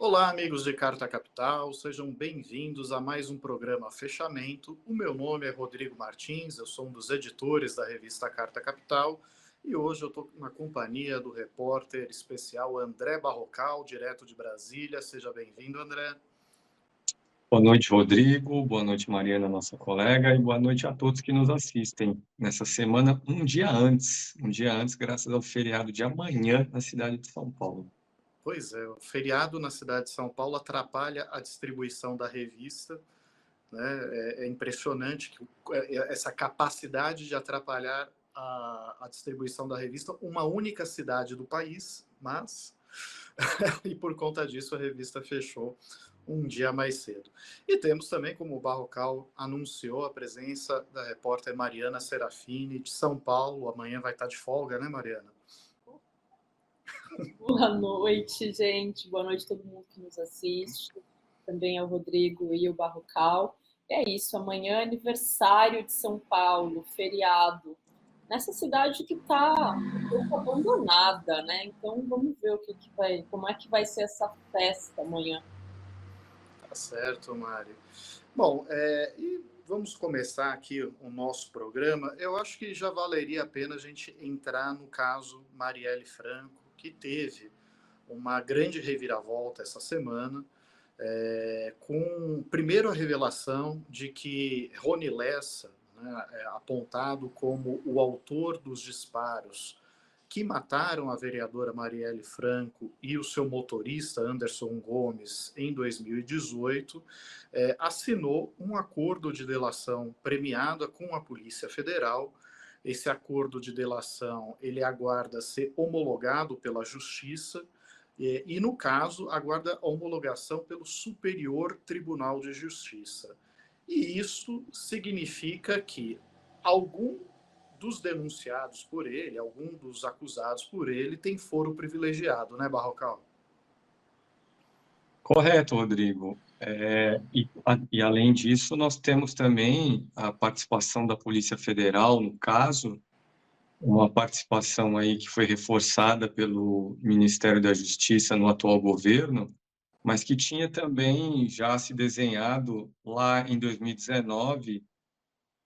Olá, amigos de Carta Capital, sejam bem-vindos a mais um programa Fechamento. O meu nome é Rodrigo Martins, eu sou um dos editores da revista Carta Capital e hoje eu estou na companhia do repórter especial André Barrocal, direto de Brasília. Seja bem-vindo, André. Boa noite, Rodrigo. Boa noite, Mariana, nossa colega, e boa noite a todos que nos assistem nessa semana, um dia antes, graças ao feriado de amanhã na cidade de São Paulo. Pois é, o feriado na cidade de São Paulo atrapalha a distribuição da revista, né? É impressionante que essa capacidade de atrapalhar a distribuição da revista, uma única cidade do país, mas e por conta disso a revista fechou um dia mais cedo. E temos também, como o Barrocal anunciou, a presença da repórter Mariana Serafini, de São Paulo. Amanhã vai estar de folga, né, Mariana? Boa noite, gente. Boa noite a todo mundo que nos assiste. Também ao Rodrigo e o Barrocal. É isso, amanhã é aniversário de São Paulo, feriado. Nessa cidade que está um pouco abandonada, né? Então vamos ver como é que vai ser essa festa amanhã. Tá certo, Mário. Bom, e vamos começar aqui o nosso programa. Eu acho que já valeria a pena a gente entrar no caso Marielle Franco, que teve uma grande reviravolta essa semana, com primeiro a revelação de que Rony Lessa, né, apontado como o autor dos disparos que mataram a vereadora Marielle Franco e o seu motorista Anderson Gomes em 2018, assinou um acordo de delação premiada com a Polícia Federal. Esse acordo de delação ele aguarda ser homologado pela Justiça e, no caso, aguarda a homologação pelo Superior Tribunal de Justiça. E isso significa que algum dos denunciados por ele, algum dos acusados por ele, tem foro privilegiado, né, Barrocal? Correto, Rodrigo. E além disso, nós temos também a participação da Polícia Federal, no caso, uma participação aí que foi reforçada pelo Ministério da Justiça no atual governo, mas que tinha também já se desenhado lá em 2019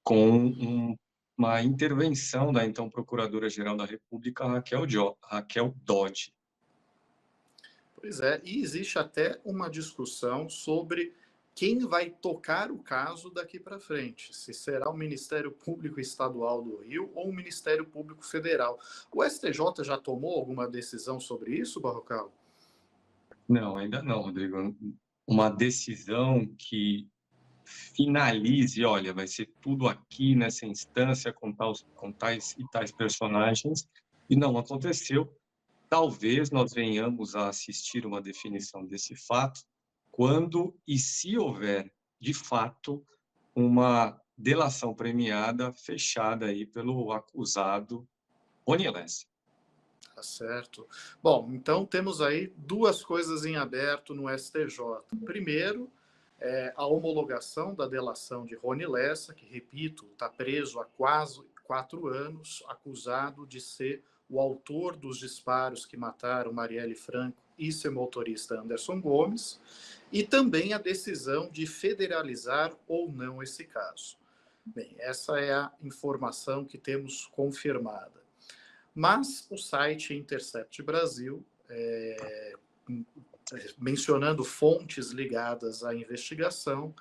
com uma intervenção da então Procuradora-Geral da República, Raquel Dodge. Pois é, e existe até uma discussão sobre quem vai tocar o caso daqui para frente, se será o Ministério Público Estadual do Rio ou o Ministério Público Federal. O STJ já tomou alguma decisão sobre isso, Barrocal? Não, ainda não, Rodrigo. Uma decisão que finalize, olha, vai ser tudo aqui nessa instância com tais e tais personagens, e não aconteceu. Talvez nós venhamos a assistir uma definição desse fato quando e se houver, de fato, uma delação premiada fechada aí pelo acusado Rony Lessa. Tá certo. Bom, então temos aí duas coisas em aberto no STJ. Primeiro, a homologação da delação de Rony Lessa, que, repito, está preso há quase 4 anos, acusado de ser o autor dos disparos que mataram Marielle Franco e seu motorista Anderson Gomes, e também a decisão de federalizar ou não esse caso. Bem, essa é a informação que temos confirmada. Mas o site Intercept Brasil, mencionando fontes ligadas à investigação,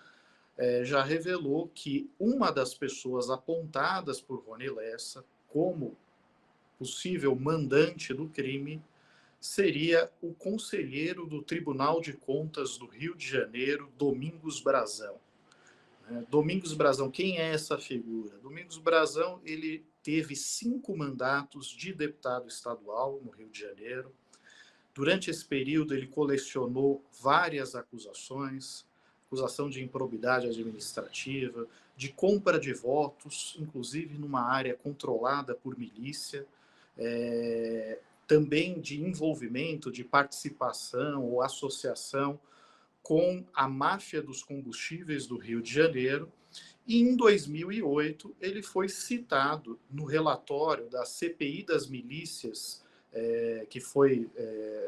já revelou que uma das pessoas apontadas por Rony Lessa como possível mandante do crime seria o conselheiro do Tribunal de Contas do Rio de Janeiro, Domingos Brazão. Domingos Brazão, quem é essa figura? Domingos Brazão, ele teve 5 mandatos de deputado estadual no Rio de Janeiro. Durante esse período, ele colecionou várias acusações, acusação de improbidade administrativa, de compra de votos, inclusive numa área controlada por milícia, também de envolvimento, de participação ou associação com a máfia dos combustíveis do Rio de Janeiro. E em 2008, ele foi citado no relatório da CPI das milícias, que foi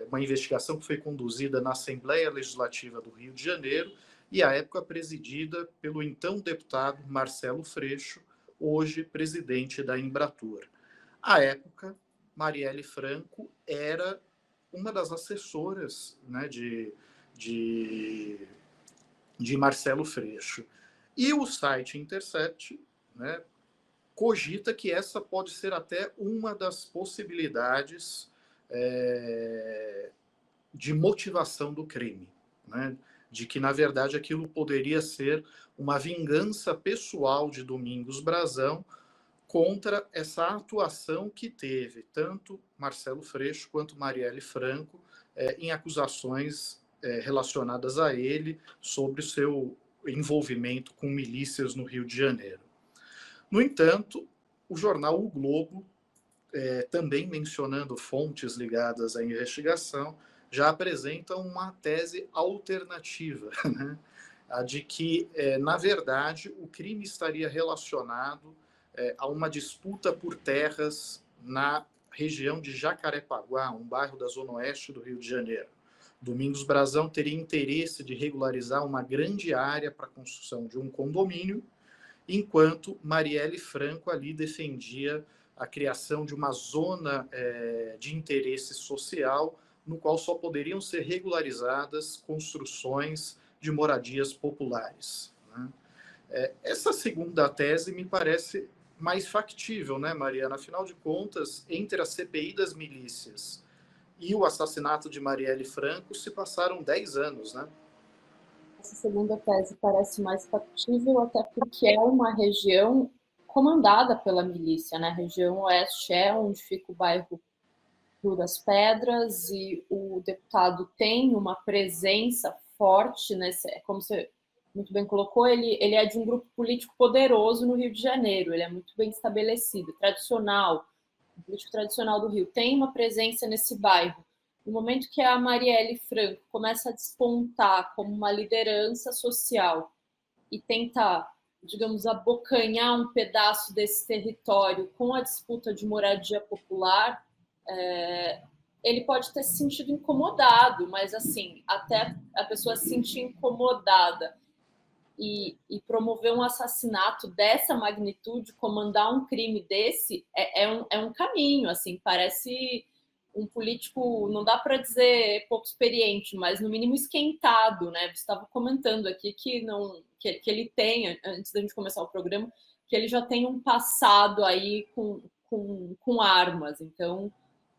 uma investigação que foi conduzida na Assembleia Legislativa do Rio de Janeiro e, à época, presidida pelo então deputado Marcelo Freixo, hoje presidente da Embratur. À época, Marielle Franco era uma das assessoras, né, de Marcelo Freixo. E o site Intercept, né, cogita que essa pode ser até uma das possibilidades de motivação do crime, né? De que, na verdade, aquilo poderia ser uma vingança pessoal de Domingos Brazão contra essa atuação que teve tanto Marcelo Freixo quanto Marielle Franco em acusações relacionadas a ele sobre o seu envolvimento com milícias no Rio de Janeiro. No entanto, o jornal O Globo, também mencionando fontes ligadas à investigação, já apresenta uma tese alternativa, né? A de que, na verdade, o crime estaria relacionado a uma disputa por terras na região de Jacarepaguá, um bairro da zona oeste do Rio de Janeiro. Domingos Brazão teria interesse de regularizar uma grande área para a construção de um condomínio, enquanto Marielle Franco ali defendia a criação de uma zona de interesse social no qual só poderiam ser regularizadas construções de moradias populares, né? Essa segunda tese me parece mais factível, né, Mariana? Afinal de contas, entre a CPI das milícias e o assassinato de Marielle Franco se passaram 10 anos, né? Essa segunda tese parece mais factível, até porque é uma região comandada pela milícia, né? A região oeste é onde fica o bairro Rio das Pedras, e o deputado tem uma presença forte, como você muito bem colocou, ele é de um grupo político poderoso no Rio de Janeiro, ele é muito bem estabelecido, tradicional, um político tradicional do Rio, tem uma presença nesse bairro. No momento que a Marielle Franco começa a despontar como uma liderança social e tenta, digamos, abocanhar um pedaço desse território com a disputa de moradia popular, ele pode ter se sentido incomodado, mas assim, até a pessoa se sentir incomodada e promover um assassinato dessa magnitude, comandar um crime desse, é um caminho, assim, parece um político, não dá para dizer pouco experiente, mas no mínimo esquentado, né? Você estava comentando aqui que ele tem, antes da gente começar o programa, que ele já tem um passado aí com armas, então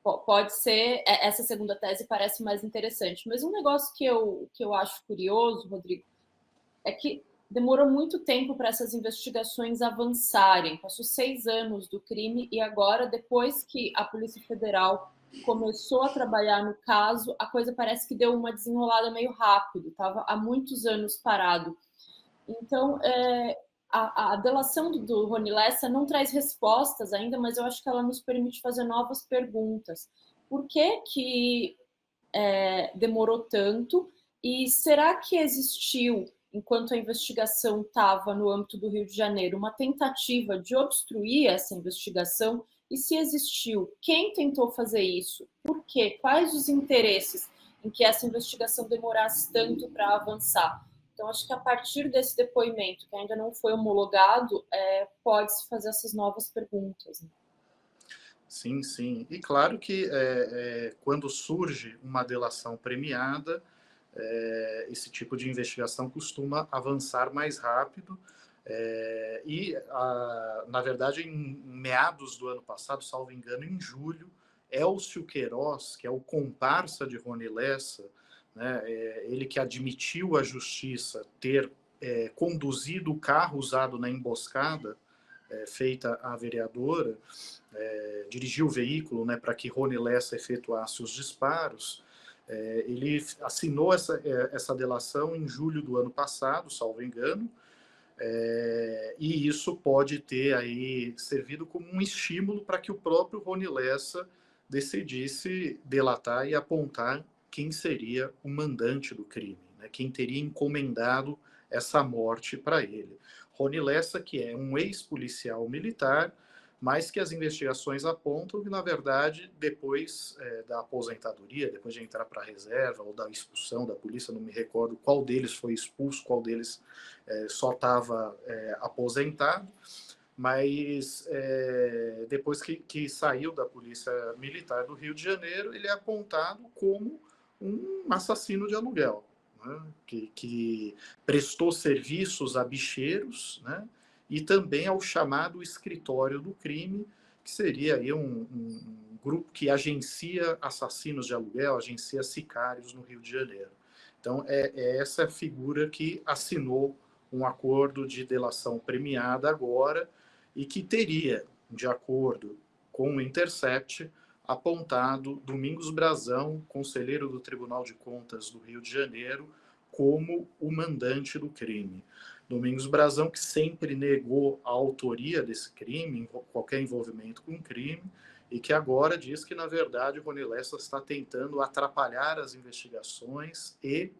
pode ser, essa segunda tese parece mais interessante. Mas um negócio que eu acho curioso, Rodrigo, é que demorou muito tempo para essas investigações avançarem. Passou 6 anos do crime e agora, depois que a Polícia Federal começou a trabalhar no caso, a coisa parece que deu uma desenrolada meio rápido. Estava há muitos anos parado. Então, a delação do Rony Lessa não traz respostas ainda, mas eu acho que ela nos permite fazer novas perguntas. Por que demorou tanto? E será que existiu, enquanto a investigação estava no âmbito do Rio de Janeiro, uma tentativa de obstruir essa investigação? E se existiu, quem tentou fazer isso? Por quê? Quais os interesses em que essa investigação demorasse tanto para avançar? Então, acho que a partir desse depoimento, que ainda não foi homologado, pode-se fazer essas novas perguntas, né? Sim, sim. E claro que quando surge uma delação premiada, esse tipo de investigação costuma avançar mais rápido. Na verdade, em meados do ano passado, salvo engano, em julho, Elcio Queiroz, que é o comparsa de Rony Lessa, né, ele que admitiu à justiça ter conduzido o carro usado na emboscada feita à vereadora, dirigiu o veículo, né, para que Rony Lessa efetuasse os disparos. Ele assinou essa delação em julho do ano passado, salvo engano, e isso pode ter aí servido como um estímulo para que o próprio Rony Lessa decidisse delatar e apontar quem seria o mandante do crime, né? Quem teria encomendado essa morte para ele. Rony Lessa, que é um ex-policial militar, mas que as investigações apontam que, na verdade, depois da aposentadoria, depois de entrar para a reserva ou da expulsão da polícia, não me recordo qual deles foi expulso, qual deles só estava aposentado, mas depois que saiu da Polícia Militar do Rio de Janeiro, ele é apontado como um assassino de aluguel, né? que prestou serviços a bicheiros, né? E também ao chamado escritório do crime, que seria aí um grupo que agencia assassinos de aluguel, agencia sicários no Rio de Janeiro. Então, é essa figura que assinou um acordo de delação premiada agora e que teria, de acordo com o Intercept, apontado Domingos Brazão, conselheiro do Tribunal de Contas do Rio de Janeiro, como o mandante do crime. Domingos Brazão, que sempre negou a autoria desse crime, qualquer envolvimento com o crime, e que agora diz que, na verdade, o Rony Lessa está tentando atrapalhar as investigações e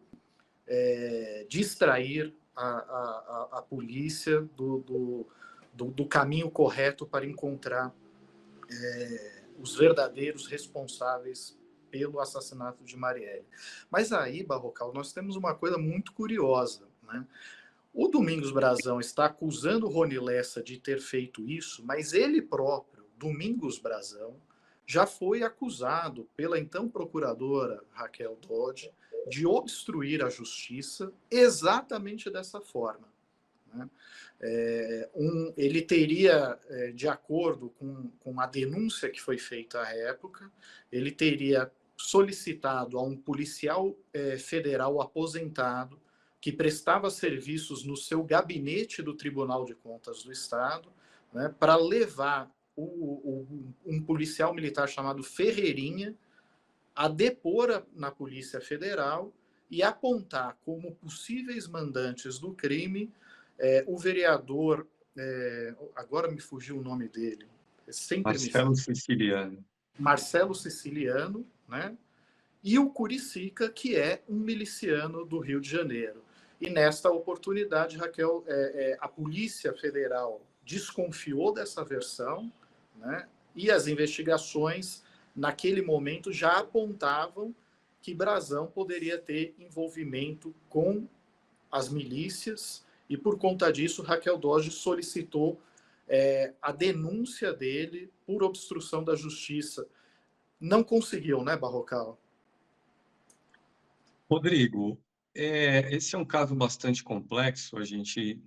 distrair a polícia do caminho correto para encontrar os verdadeiros responsáveis pelo assassinato de Marielle. Mas aí, Barrocal, nós temos uma coisa muito curiosa, né? O Domingos Brazão está acusando o Rony Lessa de ter feito isso, mas ele próprio, Domingos Brazão, já foi acusado pela então procuradora Raquel Dodge de obstruir a justiça exatamente dessa forma, né? Ele teria, de acordo com a denúncia que foi feita à época, ele teria solicitado a um policial federal aposentado que prestava serviços no seu gabinete do Tribunal de Contas do Estado, né, para levar um policial militar chamado Ferreirinha a depor na Polícia Federal e apontar como possíveis mandantes do crime o vereador, agora me fugiu o nome dele, sempre Marcelo Siciliano. Marcelo Siciliano, né? E o Curicica, que é um miliciano do Rio de Janeiro. E nesta oportunidade, Raquel, a Polícia Federal desconfiou dessa versão, né? E as investigações, naquele momento, já apontavam que Brazão poderia ter envolvimento com as milícias, e por conta disso, Raquel Dodge solicitou a denúncia dele por obstrução da justiça. Não conseguiu, né, Barrocal? Rodrigo, esse é um caso bastante complexo. A gente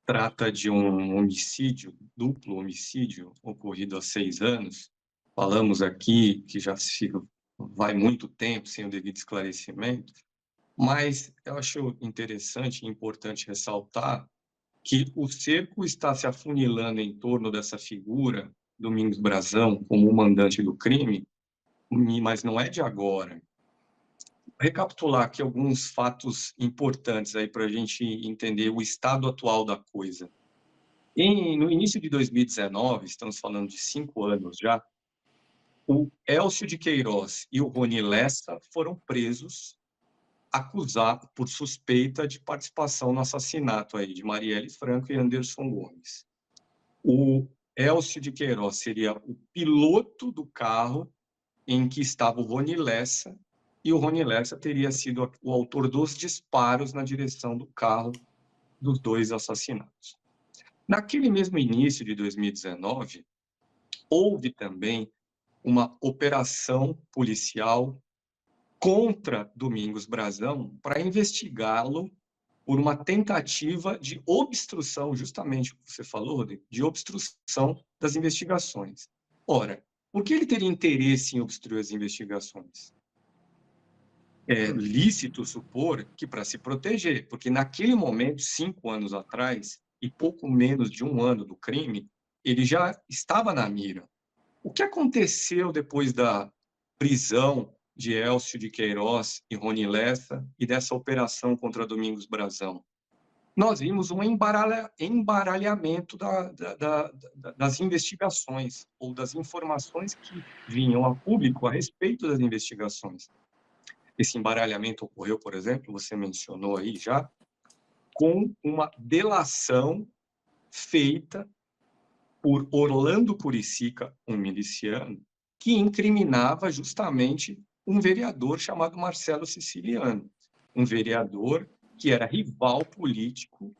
trata de um homicídio, duplo homicídio, ocorrido há 6 anos. Falamos aqui que já vai muito tempo sem o devido esclarecimento, mas eu acho interessante e importante ressaltar que o cerco está se afunilando em torno dessa figura, Domingos Brazão, como o mandante do crime, mas não é de agora. Recapitular aqui alguns fatos importantes aí para a gente entender o estado atual da coisa. No início de 2019, estamos falando de 5 anos já, o Elcio de Queiroz e o Rony Lessa foram presos, acusados por suspeita de participação no assassinato aí de Marielle Franco e Anderson Gomes. O Elcio de Queiroz seria o piloto do carro em que estava o Rony Lessa, e o Rony Lessa teria sido o autor dos disparos na direção do carro dos 2 assassinatos. Naquele mesmo início de 2019, houve também uma operação policial contra Domingos Brazão para investigá-lo por uma tentativa de obstrução, justamente o que você falou, Rodrigo, de obstrução das investigações. Ora, por que ele teria interesse em obstruir as investigações? É lícito supor que para se proteger, porque naquele momento, 5 anos atrás, e pouco menos de 1 ano do crime, ele já estava na mira. O que aconteceu depois da prisão de Elcio de Queiroz e Rony Lessa e dessa operação contra Domingos Brazão? Nós vimos um embaralhamento das investigações ou das informações que vinham a público a respeito das investigações. Esse embaralhamento ocorreu, por exemplo, você mencionou aí já, com uma delação feita por Orlando Curicica, um miliciano, que incriminava justamente um vereador chamado Marcelo Siciliano, um vereador que era rival político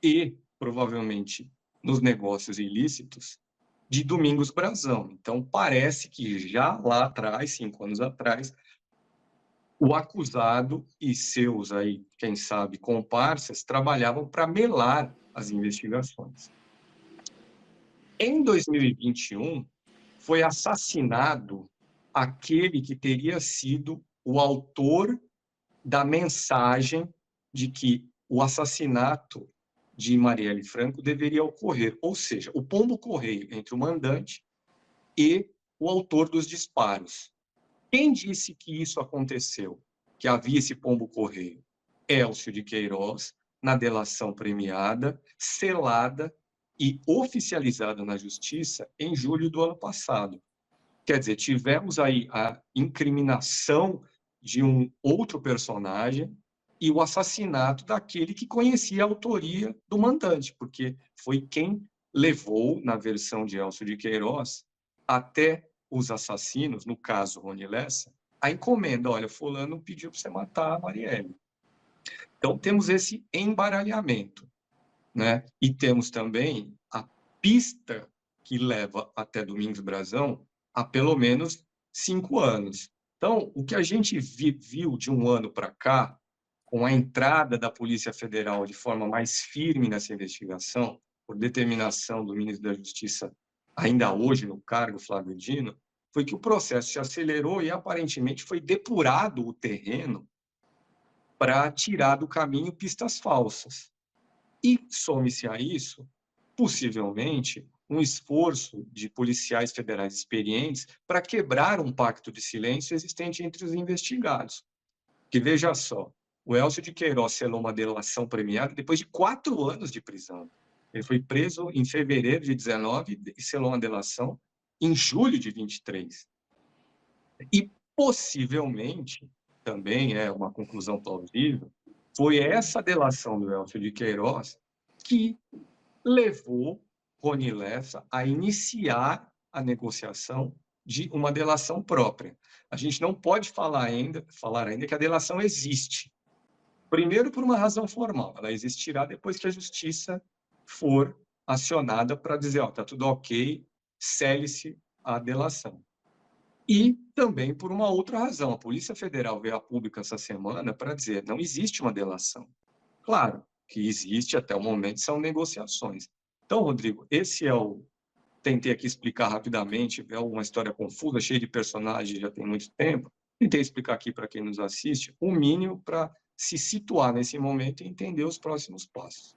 e, provavelmente, nos negócios ilícitos, de Domingos Brazão. Então, parece que já lá atrás, 5 anos atrás, o acusado e seus, aí, quem sabe, comparsas, trabalhavam para melar as investigações. Em 2021, foi assassinado aquele que teria sido o autor da mensagem de que o assassinato de Marielle Franco deveria ocorrer, ou seja, o pombo-correio entre o mandante e o autor dos disparos. Quem disse que isso aconteceu? Que havia esse pombo-correio? Elcio de Queiroz, na delação premiada, selada e oficializada na Justiça em julho do ano passado. Quer dizer, tivemos aí a incriminação de um outro personagem e o assassinato daquele que conhecia a autoria do mandante, porque foi quem levou, na versão de Elcio de Queiroz, até os assassinos, no caso Rony Lessa, a encomenda, olha, fulano pediu para você matar a Marielle. Então, temos esse embaralhamento, né? E temos também a pista que leva até Domingos Brazão há pelo menos 5 anos. Então, o que a gente viu de um ano para cá, com a entrada da Polícia Federal de forma mais firme nessa investigação, por determinação do ministro da Justiça, ainda hoje no cargo, Flávio Dino, foi que o processo se acelerou e aparentemente foi depurado o terreno para tirar do caminho pistas falsas. E some-se a isso, possivelmente, um esforço de policiais federais experientes para quebrar um pacto de silêncio existente entre os investigados. Que veja só, o Elcio de Queiroz selou uma delação premiada depois de 4 anos de prisão. Ele foi preso em fevereiro de 19 e selou uma delação em julho de 23. E, possivelmente, também é uma conclusão plausível, foi essa delação do Elcio de Queiroz que levou Rony Lessa a iniciar a negociação de uma delação própria. A gente não pode falar ainda que a delação existe. Primeiro, por uma razão formal, ela existirá depois que a justiça for acionada para dizer, ó, tá tudo ok, cele-se a delação. E também por uma outra razão, a Polícia Federal veio a público essa semana para dizer, não existe uma delação. Claro que existe, até o momento, são negociações. Então, Rodrigo, esse é o... Tentei aqui explicar rapidamente, é uma história confusa, cheia de personagens, já tem muito tempo. Tentei explicar aqui para quem nos assiste, o mínimo para se situar nesse momento e entender os próximos passos.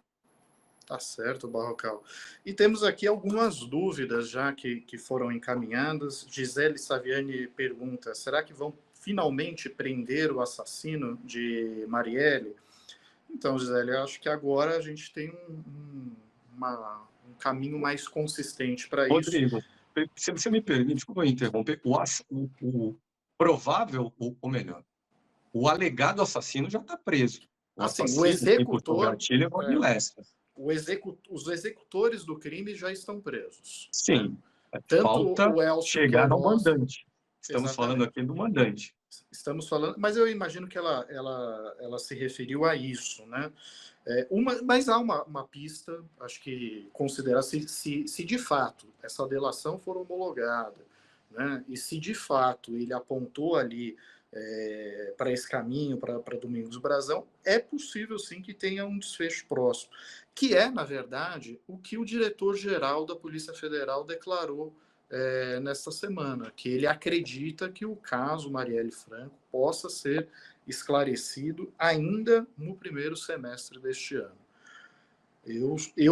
Tá certo, Barrocal. E temos aqui algumas dúvidas já que foram encaminhadas. Gisele Saviani pergunta, será que vão finalmente prender o assassino de Marielle? Então, Gisele, eu acho que agora a gente tem um caminho mais consistente para isso. Rodrigo, se você me permite, desculpa interromper, o provável, ou melhor, o alegado assassino já está preso. O assassino, o executor, gatilho é Rony Lessa. Os executores do crime já estão presos. Sim. Né? Tanto falta o Elcio chegar Queiroz, ao mandante. Estamos exatamente. falando aqui do mandante. Estamos falando, mas eu imagino que ela se referiu a isso, né? Mas há uma pista, acho que considera se de fato essa delação for homologada, né? E se de fato ele apontou ali para esse caminho, para Domingos Brazão, é possível sim que tenha um desfecho próximo, que é, na verdade, o que o diretor-geral da Polícia Federal declarou nesta semana, que ele acredita que o caso Marielle Franco possa ser esclarecido ainda no primeiro semestre deste ano.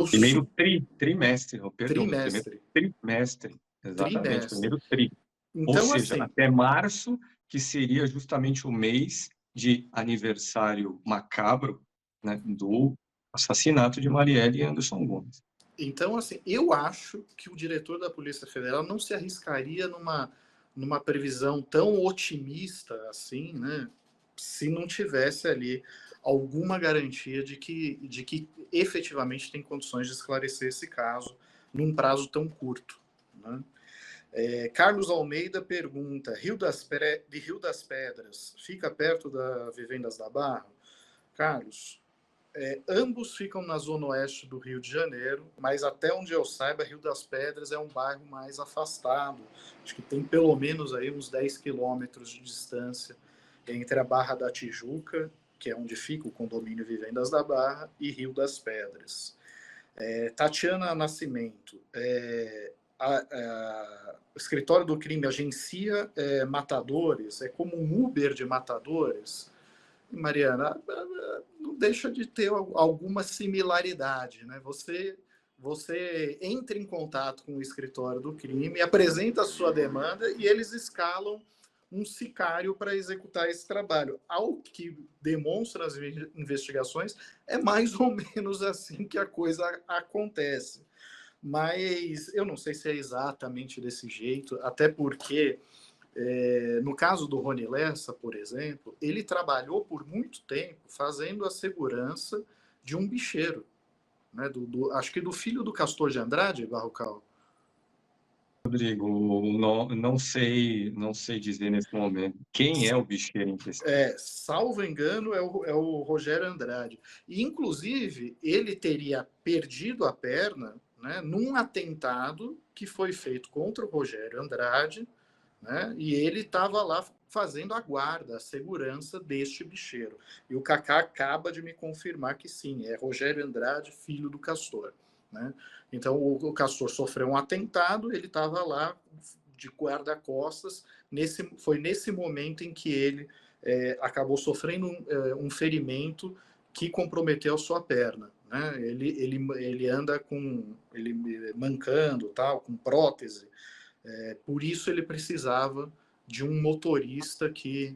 Primeiro trimestre, perdão. Trimestre. Primeiro trimestre, exatamente, Trimestre. primeiro tri. Então, ou seja, assim, até março, que seria justamente o mês de aniversário macabro, né, do assassinato de Marielle e Anderson Gomes. Então, assim, eu acho que o diretor da Polícia Federal não se arriscaria numa previsão tão otimista assim, né, se não tivesse ali alguma garantia de que efetivamente tem condições de esclarecer esse caso num prazo tão curto, né? Carlos Almeida pergunta, Rio das Pedras fica perto da Vivendas da Barra? Carlos, ambos ficam na zona oeste do Rio de Janeiro, mas até onde eu saiba, Rio das Pedras é um bairro mais afastado. Acho que tem pelo menos aí uns 10 quilômetros de distância entre a Barra da Tijuca, que é onde fica o condomínio Vivendas da Barra, e Rio das Pedras. Tatiana Nascimento, o escritório do crime agencia matadores, é como um Uber de matadores. Mariana, não deixa de ter alguma similaridade, né? Você entra em contato com o escritório do crime, apresenta a sua demanda e eles escalam um sicário para executar esse trabalho. Ao que demonstram as investigações, é mais ou menos assim que a coisa acontece. Mas eu não sei se é exatamente desse jeito, até porque, no caso do Rony Lessa, por exemplo, ele trabalhou por muito tempo fazendo a segurança de um bicheiro, né? Acho que do filho do Castor de Andrade, Barrocal. Rodrigo, não sei dizer nesse momento quem é o bicheiro em questão. Salvo engano, é o Rogério Andrade. E, inclusive, ele teria perdido a perna, né, num atentado que foi feito contra o Rogério Andrade, né, e ele estava lá fazendo a guarda, a segurança deste bicheiro. E o Kaká acaba de me confirmar que sim, é Rogério Andrade, filho do Castor, né? Então, o Castor sofreu um atentado, ele estava lá de guarda-costas, foi nesse momento em que ele acabou sofrendo um ferimento que comprometeu a sua perna, né? Ele anda mancando, tal, com prótese, por isso ele precisava de um motorista que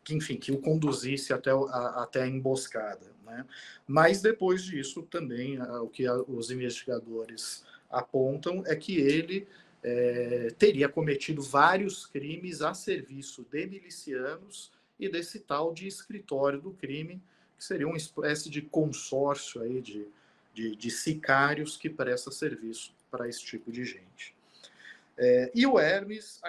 enfim, que o conduzisse até a emboscada, né? Mas depois disso também, o que os investigadores apontam é que ele teria cometido vários crimes a serviço de milicianos e desse tal de escritório do crime, que seria uma espécie de consórcio aí de sicários que presta serviço para esse tipo de gente. E o Hermes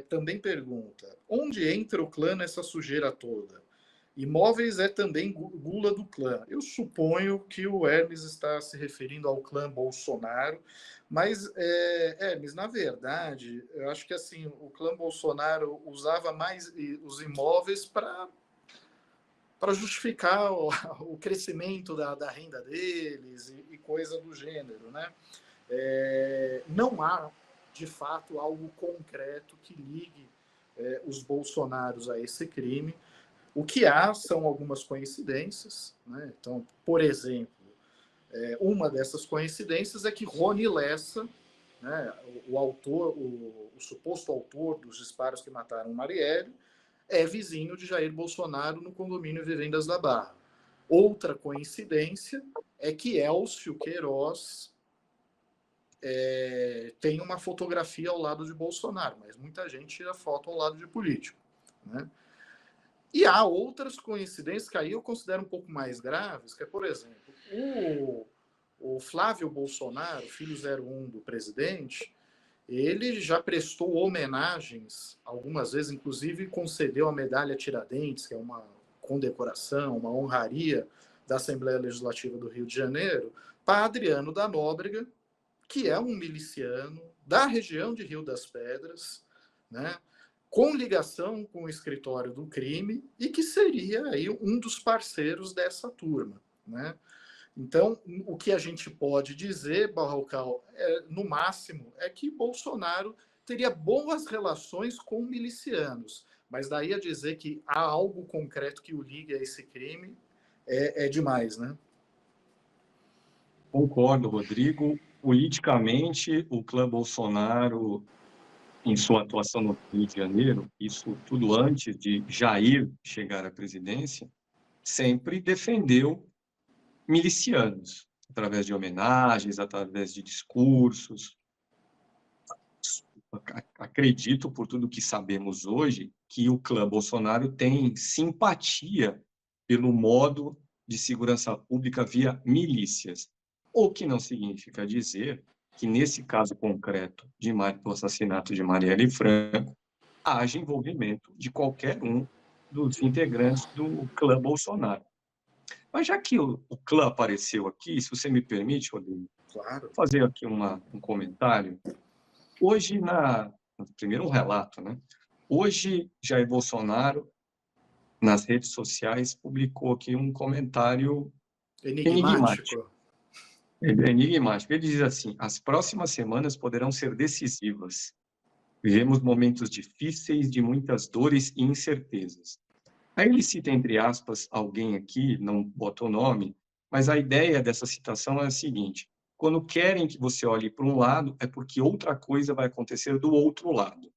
também pergunta, onde entra o clã nessa sujeira toda? Imóveis é também gula do clã. Eu suponho que o Hermes está se referindo ao clã Bolsonaro, mas, Hermes, na verdade, eu acho que assim, o clã Bolsonaro usava mais os imóveis para justificar o crescimento da renda deles e coisa do gênero, né? Não há, de fato, algo concreto que ligue os bolsonaros a esse crime. O que há são algumas coincidências, né? Então, por exemplo, uma dessas coincidências é que Rony Lessa, né, o suposto autor dos disparos que mataram Marielle, é vizinho de Jair Bolsonaro no condomínio Vivendas da Barra. Outra coincidência é que Elcio Queiroz tem uma fotografia ao lado de Bolsonaro, mas muita gente tira foto ao lado de político, né? E há outras coincidências que aí eu considero um pouco mais graves, que é, por exemplo, o Flávio Bolsonaro, filho 01 do presidente, ele já prestou homenagens, algumas vezes, inclusive concedeu a medalha Tiradentes, que é uma condecoração, uma honraria da Assembleia Legislativa do Rio de Janeiro, para Adriano da Nóbrega, que é um miliciano da região de Rio das Pedras, né, com ligação com o escritório do crime e que seria aí um dos parceiros dessa turma, né? Então, o que a gente pode dizer, Barrocal, no máximo, é que Bolsonaro teria boas relações com milicianos, mas daí a dizer que há algo concreto que o ligue a esse crime é demais, né? Concordo, Rodrigo. Politicamente, o clã Bolsonaro, em sua atuação no Rio de Janeiro, isso tudo antes de Jair chegar à presidência, sempre defendeu milicianos, através de homenagens, através de discursos. Acredito, por tudo que sabemos hoje, que o clã Bolsonaro tem simpatia pelo modo de segurança pública via milícias. O que não significa dizer que, nesse caso concreto do assassinato de Marielle Franco, haja envolvimento de qualquer um dos integrantes do clã Bolsonaro. Mas já que o clã apareceu aqui, se você me permite, Rodrigo, Claro. fazer aqui um comentário. Hoje, primeiro um relato, né? Hoje, Jair Bolsonaro, nas redes sociais, publicou aqui um comentário enigmático. Enigmático. Enigmático. Ele diz assim: as próximas semanas poderão ser decisivas. Vivemos momentos difíceis, de muitas dores e incertezas. Aí ele cita, entre aspas, alguém aqui, não botou nome, mas a ideia dessa citação é a seguinte: quando querem que você olhe para um lado, é porque outra coisa vai acontecer do outro lado.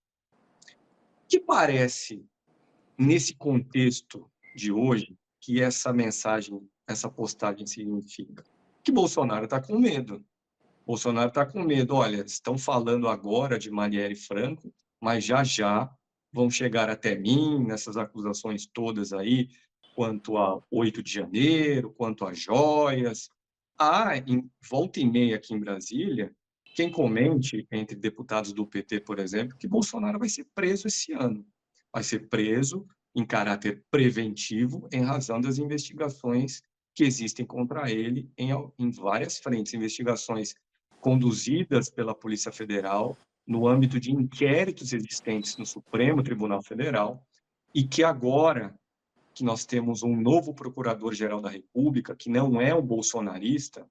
Que parece, nesse contexto de hoje, que essa mensagem, essa postagem significa? Que Bolsonaro está com medo. Bolsonaro está com medo. Olha, estão falando agora de Marielle Franco, mas já vão chegar até mim nessas acusações todas aí, quanto a 8 de janeiro, quanto a joias. Volta e meia aqui em Brasília, quem comente, entre deputados do PT, por exemplo, que Bolsonaro vai ser preso esse ano. Vai ser preso em caráter preventivo em razão das investigações que existem contra ele em várias frentes, investigações conduzidas pela Polícia Federal no âmbito de inquéritos existentes no Supremo Tribunal Federal, e que agora que nós temos um novo Procurador-Geral da República, que não é um bolsonarista,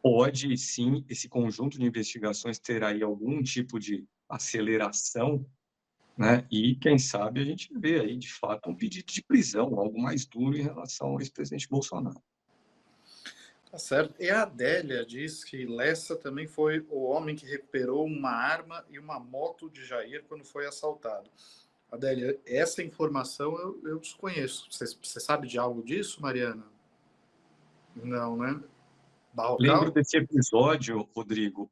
pode sim, esse conjunto de investigações ter aí algum tipo de aceleração, né? E quem sabe a gente vê aí, de fato, um pedido de prisão, algo mais duro em relação ao ex-presidente Bolsonaro. Tá certo. E a Adélia diz que Lessa também foi o homem que recuperou uma arma e uma moto de Jair quando foi assaltado. Adélia, essa informação eu desconheço. Você sabe de algo disso, Mariana? Não, né? Lembro Barrocal? desse episódio, Rodrigo,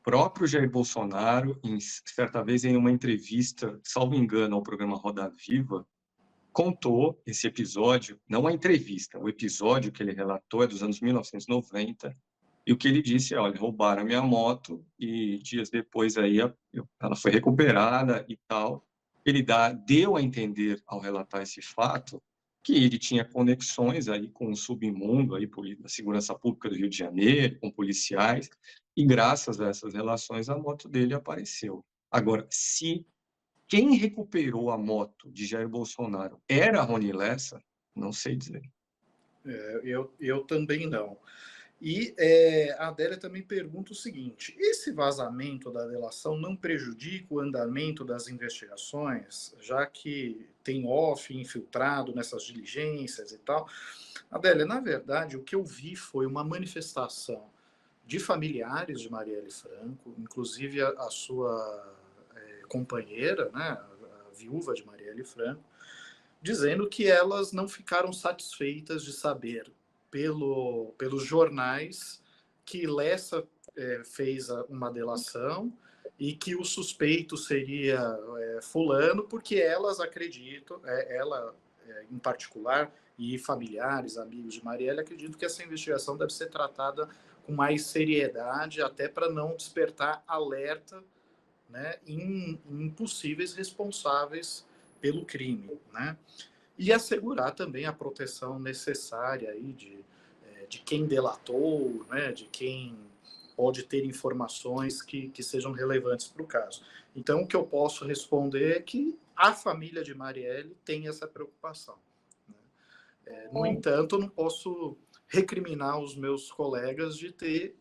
próprio Jair Bolsonaro, certa vez em uma entrevista, salvo engano, ao programa Roda Viva, contou esse episódio, não a entrevista, o episódio que ele relatou é dos anos 1990, e o que ele disse é, olha, roubaram a minha moto e dias depois aí ela foi recuperada e tal. Ele deu a entender, ao relatar esse fato, que ele tinha conexões aí com o submundo aí, da segurança pública do Rio de Janeiro, com policiais, e graças a essas relações a moto dele apareceu. Agora, se quem recuperou a moto de Jair Bolsonaro era Rony Lessa, não sei dizer. Eu também não. E a Adélia também pergunta o seguinte: esse vazamento da delação não prejudica o andamento das investigações, já que tem off infiltrado nessas diligências e tal? Adélia, na verdade, o que eu vi foi uma manifestação de familiares de Marielle Franco, inclusive a sua companheira, né, a viúva de Marielle Franco, dizendo que elas não ficaram satisfeitas de saber pelos jornais que Lessa fez uma delação e que o suspeito seria fulano, porque elas acreditam, ela em particular, e familiares, amigos de Marielle, acreditam que essa investigação deve ser tratada com mais seriedade, até para não despertar alerta, né, em possíveis responsáveis pelo crime, né? E assegurar também a proteção necessária aí de quem delatou, né, de quem pode ter informações que sejam relevantes para o caso. Então, o que eu posso responder é que a família de Marielle tem essa preocupação. Né? No entanto, eu não posso recriminar os meus colegas de ter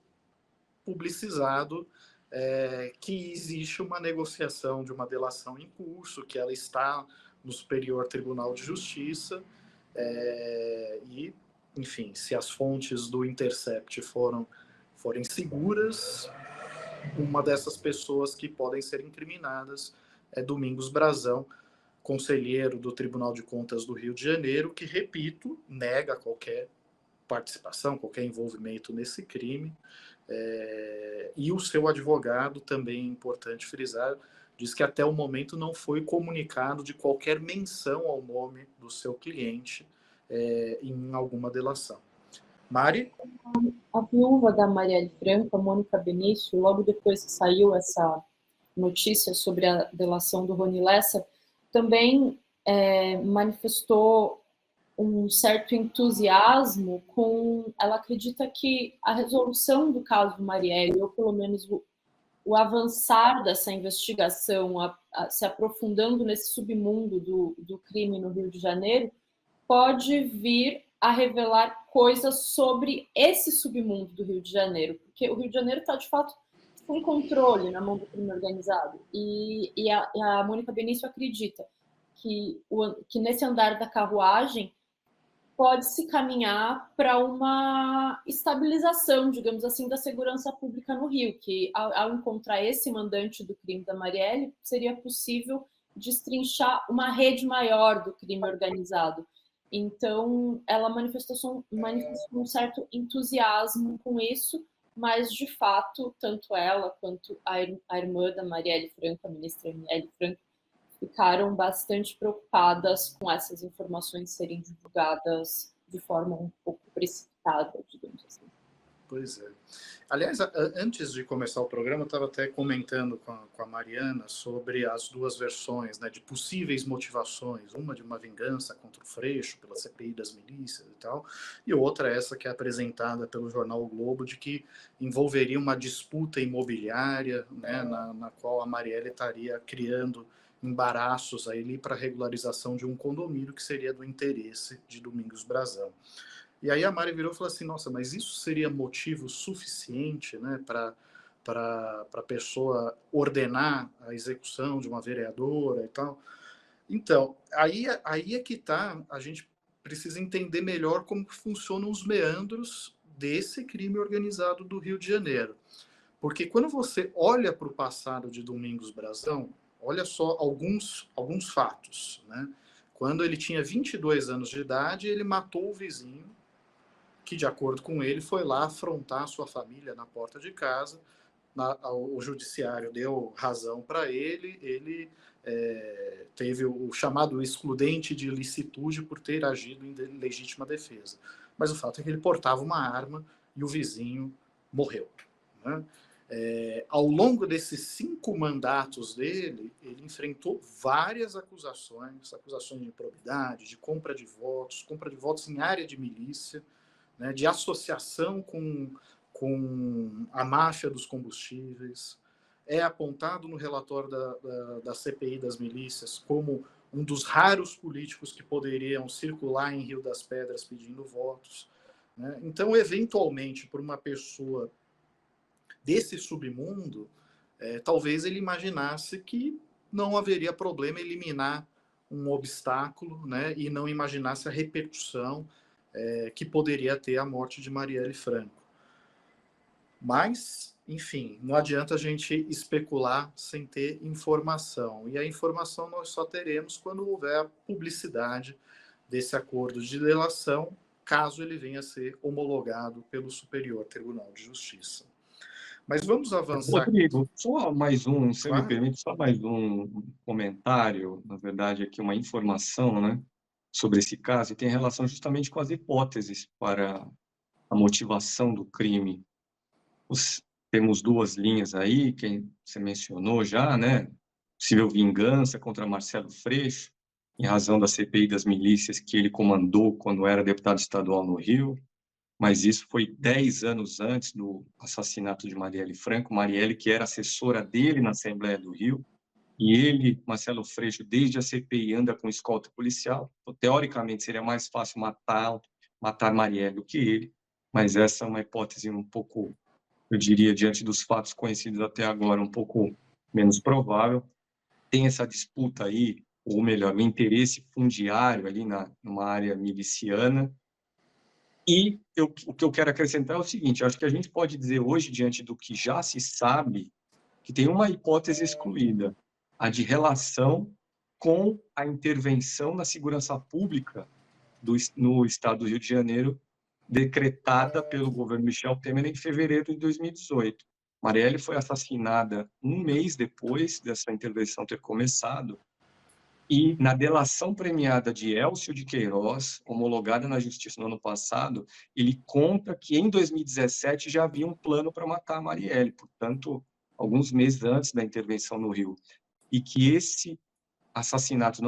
publicizado que existe uma negociação de uma delação em curso, que ela está no Superior Tribunal de Justiça, e, enfim, se as fontes do Intercept forem seguras, uma dessas pessoas que podem ser incriminadas é Domingos Brazão, conselheiro do Tribunal de Contas do Rio de Janeiro, que, repito, nega qualquer participação, qualquer envolvimento nesse crime. E o seu advogado, também é importante frisar, diz que até o momento não foi comunicado de qualquer menção ao nome do seu cliente em alguma delação. Mari? A viúva da Marielle Franco, a Mônica Benício, logo depois que saiu essa notícia sobre a delação do Rony Lessa, também manifestou um certo entusiasmo ela acredita que a resolução do caso Marielle, ou pelo menos o avançar dessa investigação, se aprofundando nesse submundo do crime no Rio de Janeiro, pode vir a revelar coisas sobre esse submundo do Rio de Janeiro, porque o Rio de Janeiro está, de fato, sem controle na mão do crime organizado. E a Mônica Benício acredita que nesse andar da carruagem pode-se caminhar para uma estabilização, digamos assim, da segurança pública no Rio, que ao encontrar esse mandante do crime da Marielle, seria possível destrinchar uma rede maior do crime organizado. Então, ela manifestou um certo entusiasmo com isso, mas, de fato, tanto ela quanto a irmã da Marielle Franco, a ministra Marielle Franco, ficaram bastante preocupadas com essas informações serem divulgadas de forma um pouco precipitada, digamos assim. Pois é. Aliás, antes de começar o programa, eu estava até comentando com a Mariana sobre as duas versões, né, de possíveis motivações. Uma de uma vingança contra o Freixo, pela CPI das milícias e tal, e outra essa que é apresentada pelo jornal O Globo, de que envolveria uma disputa imobiliária, né, na qual a Marielle estaria criando embaraços ali para regularização de um condomínio que seria do interesse de Domingos Brazão. E aí a Mari virou e falou assim, nossa, mas isso seria motivo suficiente, né, para a pessoa ordenar a execução de uma vereadora e tal? Então, aí é que tá, a gente precisa entender melhor como funcionam os meandros desse crime organizado do Rio de Janeiro. Porque quando você olha para o passado de Domingos Brazão, olha só alguns fatos, né? Quando ele tinha 22 anos de idade, ele matou o vizinho, que, de acordo com ele, foi lá afrontar sua família na porta de casa. O judiciário deu razão para ele teve o chamado excludente de ilicitude por ter agido em legítima defesa. Mas o fato é que ele portava uma arma e o vizinho morreu, né? Ao longo desses 5 mandatos dele, ele enfrentou várias acusações de improbidade, de compra de votos em área de milícia, né, de associação com a máfia dos combustíveis. É apontado no relatório da CPI das milícias como um dos raros políticos que poderiam circular em Rio das Pedras pedindo votos, né? Então, eventualmente, por uma pessoa desse submundo, talvez ele imaginasse que não haveria problema eliminar um obstáculo, né, e não imaginasse a repercussão que poderia ter a morte de Marielle Franco. Mas, enfim, não adianta a gente especular sem ter informação. E a informação nós só teremos quando houver a publicidade desse acordo de delação, caso ele venha a ser homologado pelo Superior Tribunal de Justiça. Mas vamos avançar. Rodrigo, só mais um, se Claro. me permite, só mais um comentário, na verdade, aqui uma informação, né, sobre esse caso, e tem relação justamente com as hipóteses para a motivação do crime. Temos 2 linhas aí, que você mencionou já, né, possível vingança contra Marcelo Freixo, em razão da CPI das milícias que ele comandou quando era deputado estadual no Rio, mas isso foi 10 anos antes do assassinato de Marielle Franco. Marielle, que era assessora dele na Assembleia do Rio, e ele, Marcelo Freixo, desde a CPI anda com escolta policial. Então, teoricamente, seria mais fácil matar Marielle do que ele, mas essa é uma hipótese um pouco, eu diria, diante dos fatos conhecidos até agora, um pouco menos provável. Tem essa disputa aí, ou melhor, o interesse fundiário ali numa área miliciana. E o que eu quero acrescentar é o seguinte, acho que a gente pode dizer hoje, diante do que já se sabe, que tem uma hipótese excluída, a de relação com a intervenção na segurança pública no estado do Rio de Janeiro, decretada pelo governo Michel Temer em fevereiro de 2018. Marielle foi assassinada um mês depois dessa intervenção ter começado, E na delação premiada de Elcio de Queiroz, homologada na Justiça no ano passado, ele conta que em 2017 já havia um plano para matar a Marielle, portanto, alguns meses antes da intervenção no Rio. E que esse assassinato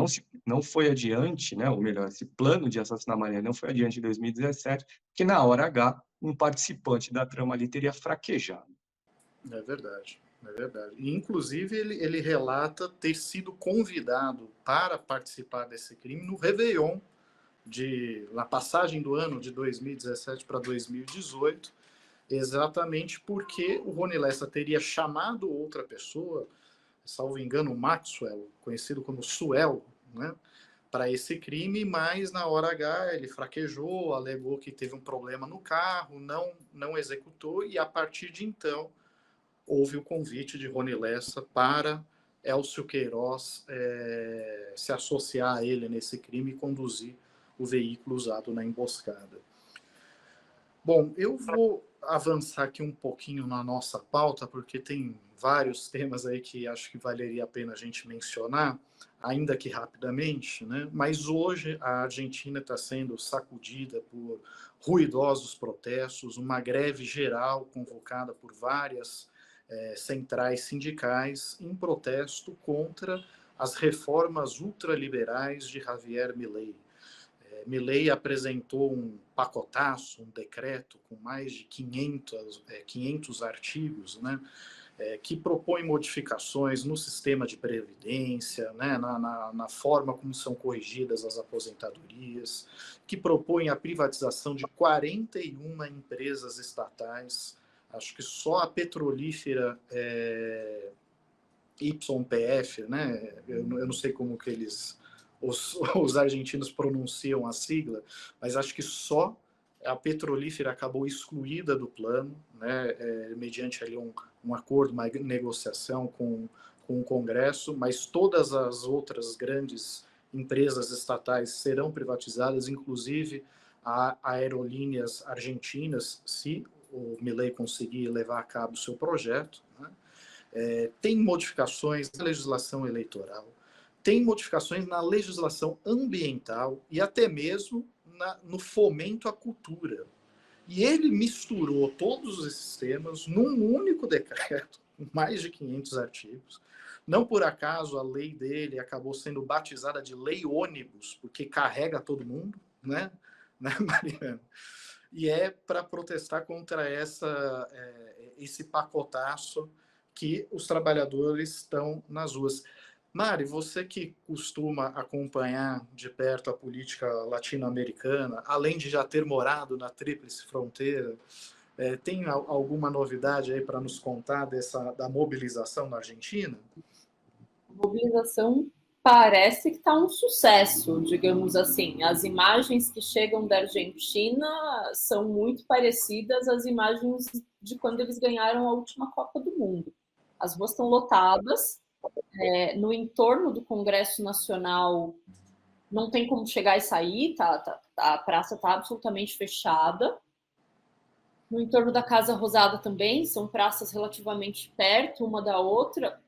não foi adiante, né? Ou melhor, esse plano de assassinar a Marielle não foi adiante em 2017, porque na hora H, um participante da trama ali teria fraquejado. É verdade. É verdade. E, inclusive, ele relata ter sido convidado para participar desse crime no Réveillon, na passagem do ano de 2017 para 2018, exatamente porque o Rony Lessa teria chamado outra pessoa, salvo engano, Maxwell, conhecido como Suel, né, para esse crime, mas na hora H ele fraquejou, alegou que teve um problema no carro, não executou, e a partir de então houve o convite de Rony Lessa para Elcio Queiroz se associar a ele nesse crime e conduzir o veículo usado na emboscada. Bom, eu vou avançar aqui um pouquinho na nossa pauta, porque tem vários temas aí que acho que valeria a pena a gente mencionar, ainda que rapidamente, né? Mas hoje a Argentina está sendo sacudida por ruidosos protestos, uma greve geral convocada por várias centrais sindicais em protesto contra as reformas ultraliberais de Javier Milei. Milei apresentou um pacotaço, um decreto com mais de 500 artigos, né, que propõe modificações no sistema de previdência, né, na forma como são corrigidas as aposentadorias, que propõe a privatização de 41 empresas estatais. Acho que só a petrolífera YPF, né, eu não sei como que os argentinos pronunciam a sigla, mas acho que só a petrolífera acabou excluída do plano, né, mediante ali um acordo, uma negociação com o Congresso, mas todas as outras grandes empresas estatais serão privatizadas, inclusive aerolíneas argentinas, se o Milei conseguir levar a cabo o seu projeto, né? Tem modificações na legislação eleitoral, tem modificações na legislação ambiental e até mesmo no fomento à cultura. E ele misturou todos esses temas num único decreto, com mais de 500 artigos. Não por acaso a lei dele acabou sendo batizada de lei ônibus, porque carrega todo mundo, né Mariana? E para protestar contra esse pacotaço que os trabalhadores estão nas ruas. Mari, você que costuma acompanhar de perto a política latino-americana, além de já ter morado na Tríplice Fronteira, tem alguma novidade aí para nos contar da mobilização na Argentina? A mobilização parece que está um sucesso, digamos assim. As imagens que chegam da Argentina são muito parecidas às imagens de quando eles ganharam a última Copa do Mundo. As ruas estão lotadas, no entorno do Congresso Nacional não tem como chegar e sair, a praça está absolutamente fechada. No entorno da Casa Rosada também, são praças relativamente perto uma da outra.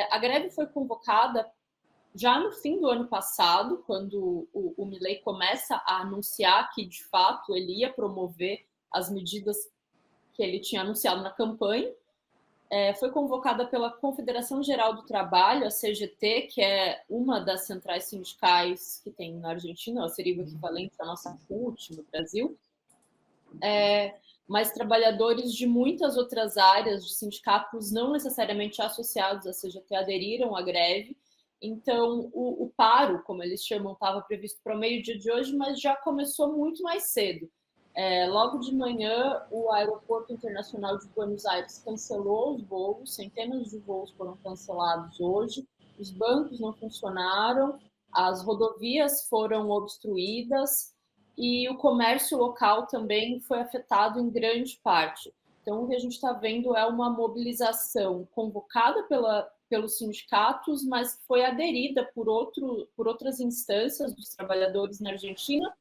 A greve foi convocada já no fim do ano passado, quando o Milei começa a anunciar que, de fato, ele ia promover as medidas que ele tinha anunciado na campanha. Foi convocada pela Confederação Geral do Trabalho, a CGT, que é uma das centrais sindicais que tem na Argentina, seria o equivalente à nossa CUT no Brasil, mas trabalhadores de muitas outras áreas de sindicatos não necessariamente associados à CGT aderiram à greve. Então, o paro, como eles chamam, estava previsto para o meio-dia de hoje, mas já começou muito mais cedo. Logo de manhã, o Aeroporto Internacional de Buenos Aires cancelou os voos, centenas de voos foram cancelados hoje, os bancos não funcionaram, as rodovias foram obstruídas e o comércio local também foi afetado em grande parte. Então, o que a gente está vendo é uma mobilização convocada pelos sindicatos, mas que foi aderida por outras instâncias dos trabalhadores na Argentina.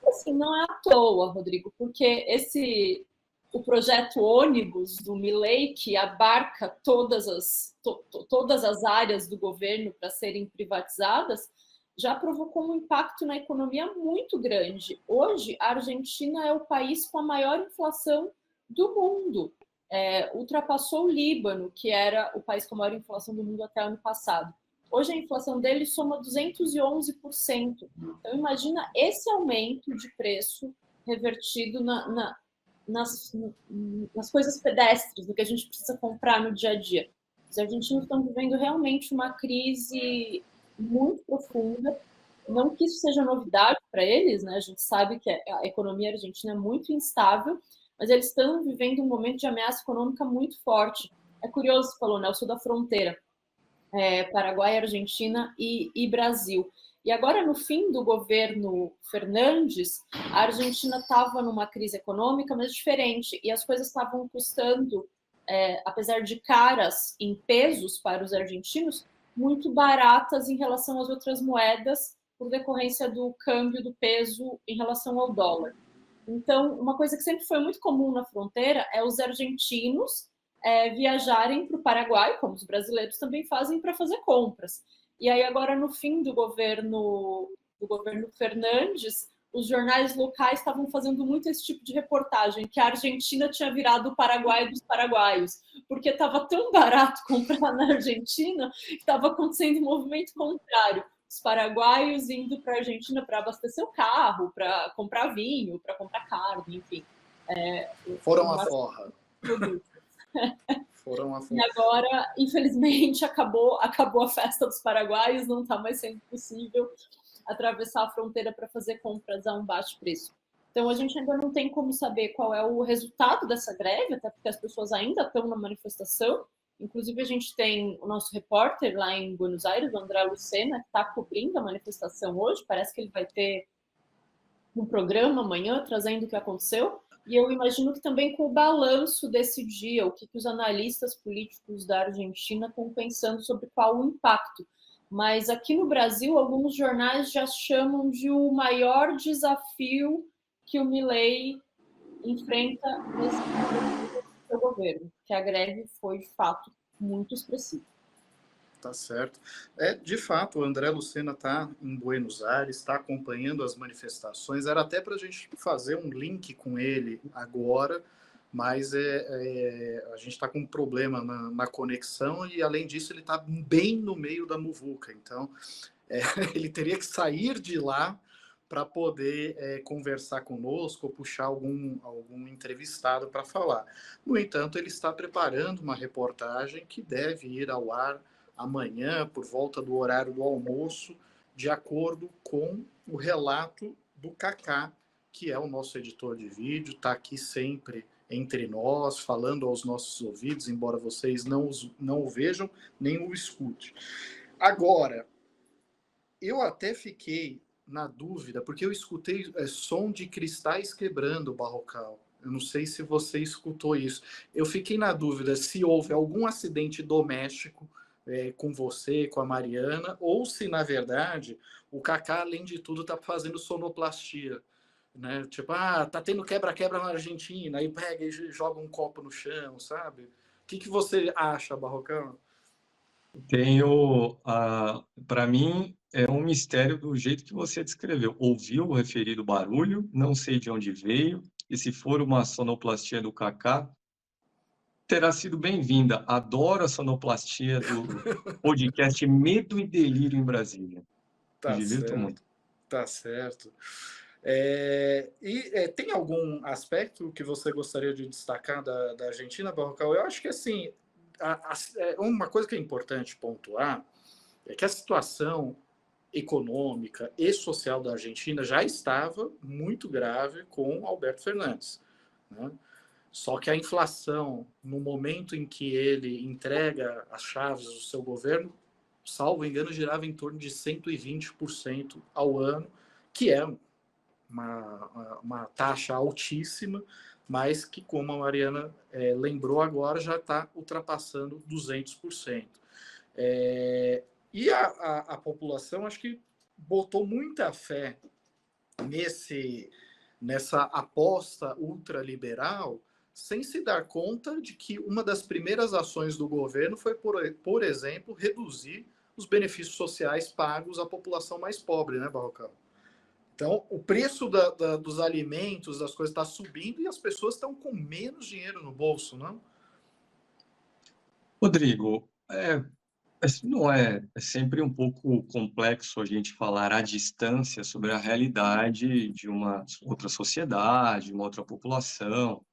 Assim, não é à toa, Rodrigo, porque o projeto ônibus do Milei, que abarca todas as áreas do governo para serem privatizadas, já provocou um impacto na economia muito grande. Hoje, a Argentina é o país com a maior inflação do mundo. Ultrapassou o Líbano, que era o país com a maior inflação do mundo até ano passado. Hoje, a inflação dele soma 211%. Então, imagina esse aumento de preço revertido nas coisas pedestres, do que a gente precisa comprar no dia a dia. Os argentinos estão vivendo realmente uma crise muito profunda. Não que isso seja novidade para eles, né? A gente sabe que a economia argentina é muito instável, mas eles estão vivendo um momento de ameaça econômica muito forte. É curioso, você falou, né? Eu sou da fronteira, Paraguai, Argentina e Brasil. E agora, no fim do governo Fernandes, a Argentina estava numa crise econômica, mas diferente, e as coisas estavam custando, apesar de caras em pesos para os argentinos, muito baratas em relação às outras moedas, por decorrência do câmbio do peso em relação ao dólar. Então, uma coisa que sempre foi muito comum na fronteira é os argentinos viajarem para o Paraguai, como os brasileiros também fazem, para fazer compras. E aí, agora, no fim do governo Fernandes, os jornais locais estavam fazendo muito esse tipo de reportagem, que a Argentina tinha virado o Paraguai dos paraguaios, porque estava tão barato comprar na Argentina que estava acontecendo um movimento contrário. Os paraguaios indo para a Argentina para abastecer o carro, para comprar vinho, para comprar carne, enfim. Foram a forra. Foram a forra. E agora, infelizmente, acabou a festa dos paraguaios, não está mais sendo possível atravessar a fronteira para fazer compras a um baixo preço. Então, a gente ainda não tem como saber qual é o resultado dessa greve, até porque as pessoas ainda estão na manifestação. Inclusive, a gente tem o nosso repórter lá em Buenos Aires, o André Lucena, que está cobrindo a manifestação hoje. Parece que ele vai ter um programa amanhã trazendo o que aconteceu. E eu imagino que também com o balanço desse dia, o que os analistas políticos da Argentina estão pensando sobre qual o impacto. Mas aqui no Brasil, alguns jornais já chamam de o maior desafio que o Milei enfrenta nesse seu governo, que a greve foi, de fato, muito expressiva. Tá certo. De fato, o André Lucena está em Buenos Aires, está acompanhando as manifestações. Era até para a gente fazer um link com ele agora, mas a gente está com um problema na conexão e, além disso, ele está bem no meio da muvuca. Então, ele teria que sair de lá para poder conversar conosco ou puxar algum entrevistado para falar. No entanto, ele está preparando uma reportagem que deve ir ao ar amanhã, por volta do horário do almoço, de acordo com o relato do Kaká, que é o nosso editor de vídeo, está aqui sempre entre nós, falando aos nossos ouvidos, embora vocês não o vejam, nem o escute. Agora, eu até fiquei na dúvida, porque eu escutei som de cristais quebrando, Barrocal. Eu não sei se você escutou isso. Eu fiquei na dúvida se houve algum acidente doméstico com você, com a Mariana, ou se, na verdade, o Kaká, além de tudo, está fazendo sonoplastia. Né? Tipo, tá tendo quebra-quebra na Argentina, aí pega e joga um copo no chão, sabe? O que você acha, Barrocão? Para mim, é um mistério do jeito que você descreveu. Ouviu o referido barulho, não sei de onde veio, e se for uma sonoplastia do Kaká, terá sido bem-vinda. Adoro a sonoplastia do podcast Medo e Delírio em Brasília. Tá Me divirto certo. muito. Tá certo. Tem algum aspecto que você gostaria de destacar da Argentina, Barrocal? Eu acho que, assim, uma coisa que é importante pontuar é que a situação econômica e social da Argentina já estava muito grave com Alberto Fernandes, né? Só que a inflação, no momento em que ele entrega as chaves do seu governo, salvo engano, girava em torno de 120% ao ano, que é uma taxa altíssima, mas que, como a Mariana lembrou agora, já está ultrapassando 200%. E a população, acho que botou muita fé nessa aposta ultraliberal, sem se dar conta de que uma das primeiras ações do governo foi, por exemplo, reduzir os benefícios sociais pagos à população mais pobre, né, Barrocal? Então, o preço dos alimentos, das coisas, está subindo e as pessoas estão com menos dinheiro no bolso, não? Rodrigo, não é sempre um pouco complexo a gente falar à distância sobre a realidade de uma outra sociedade, uma outra população.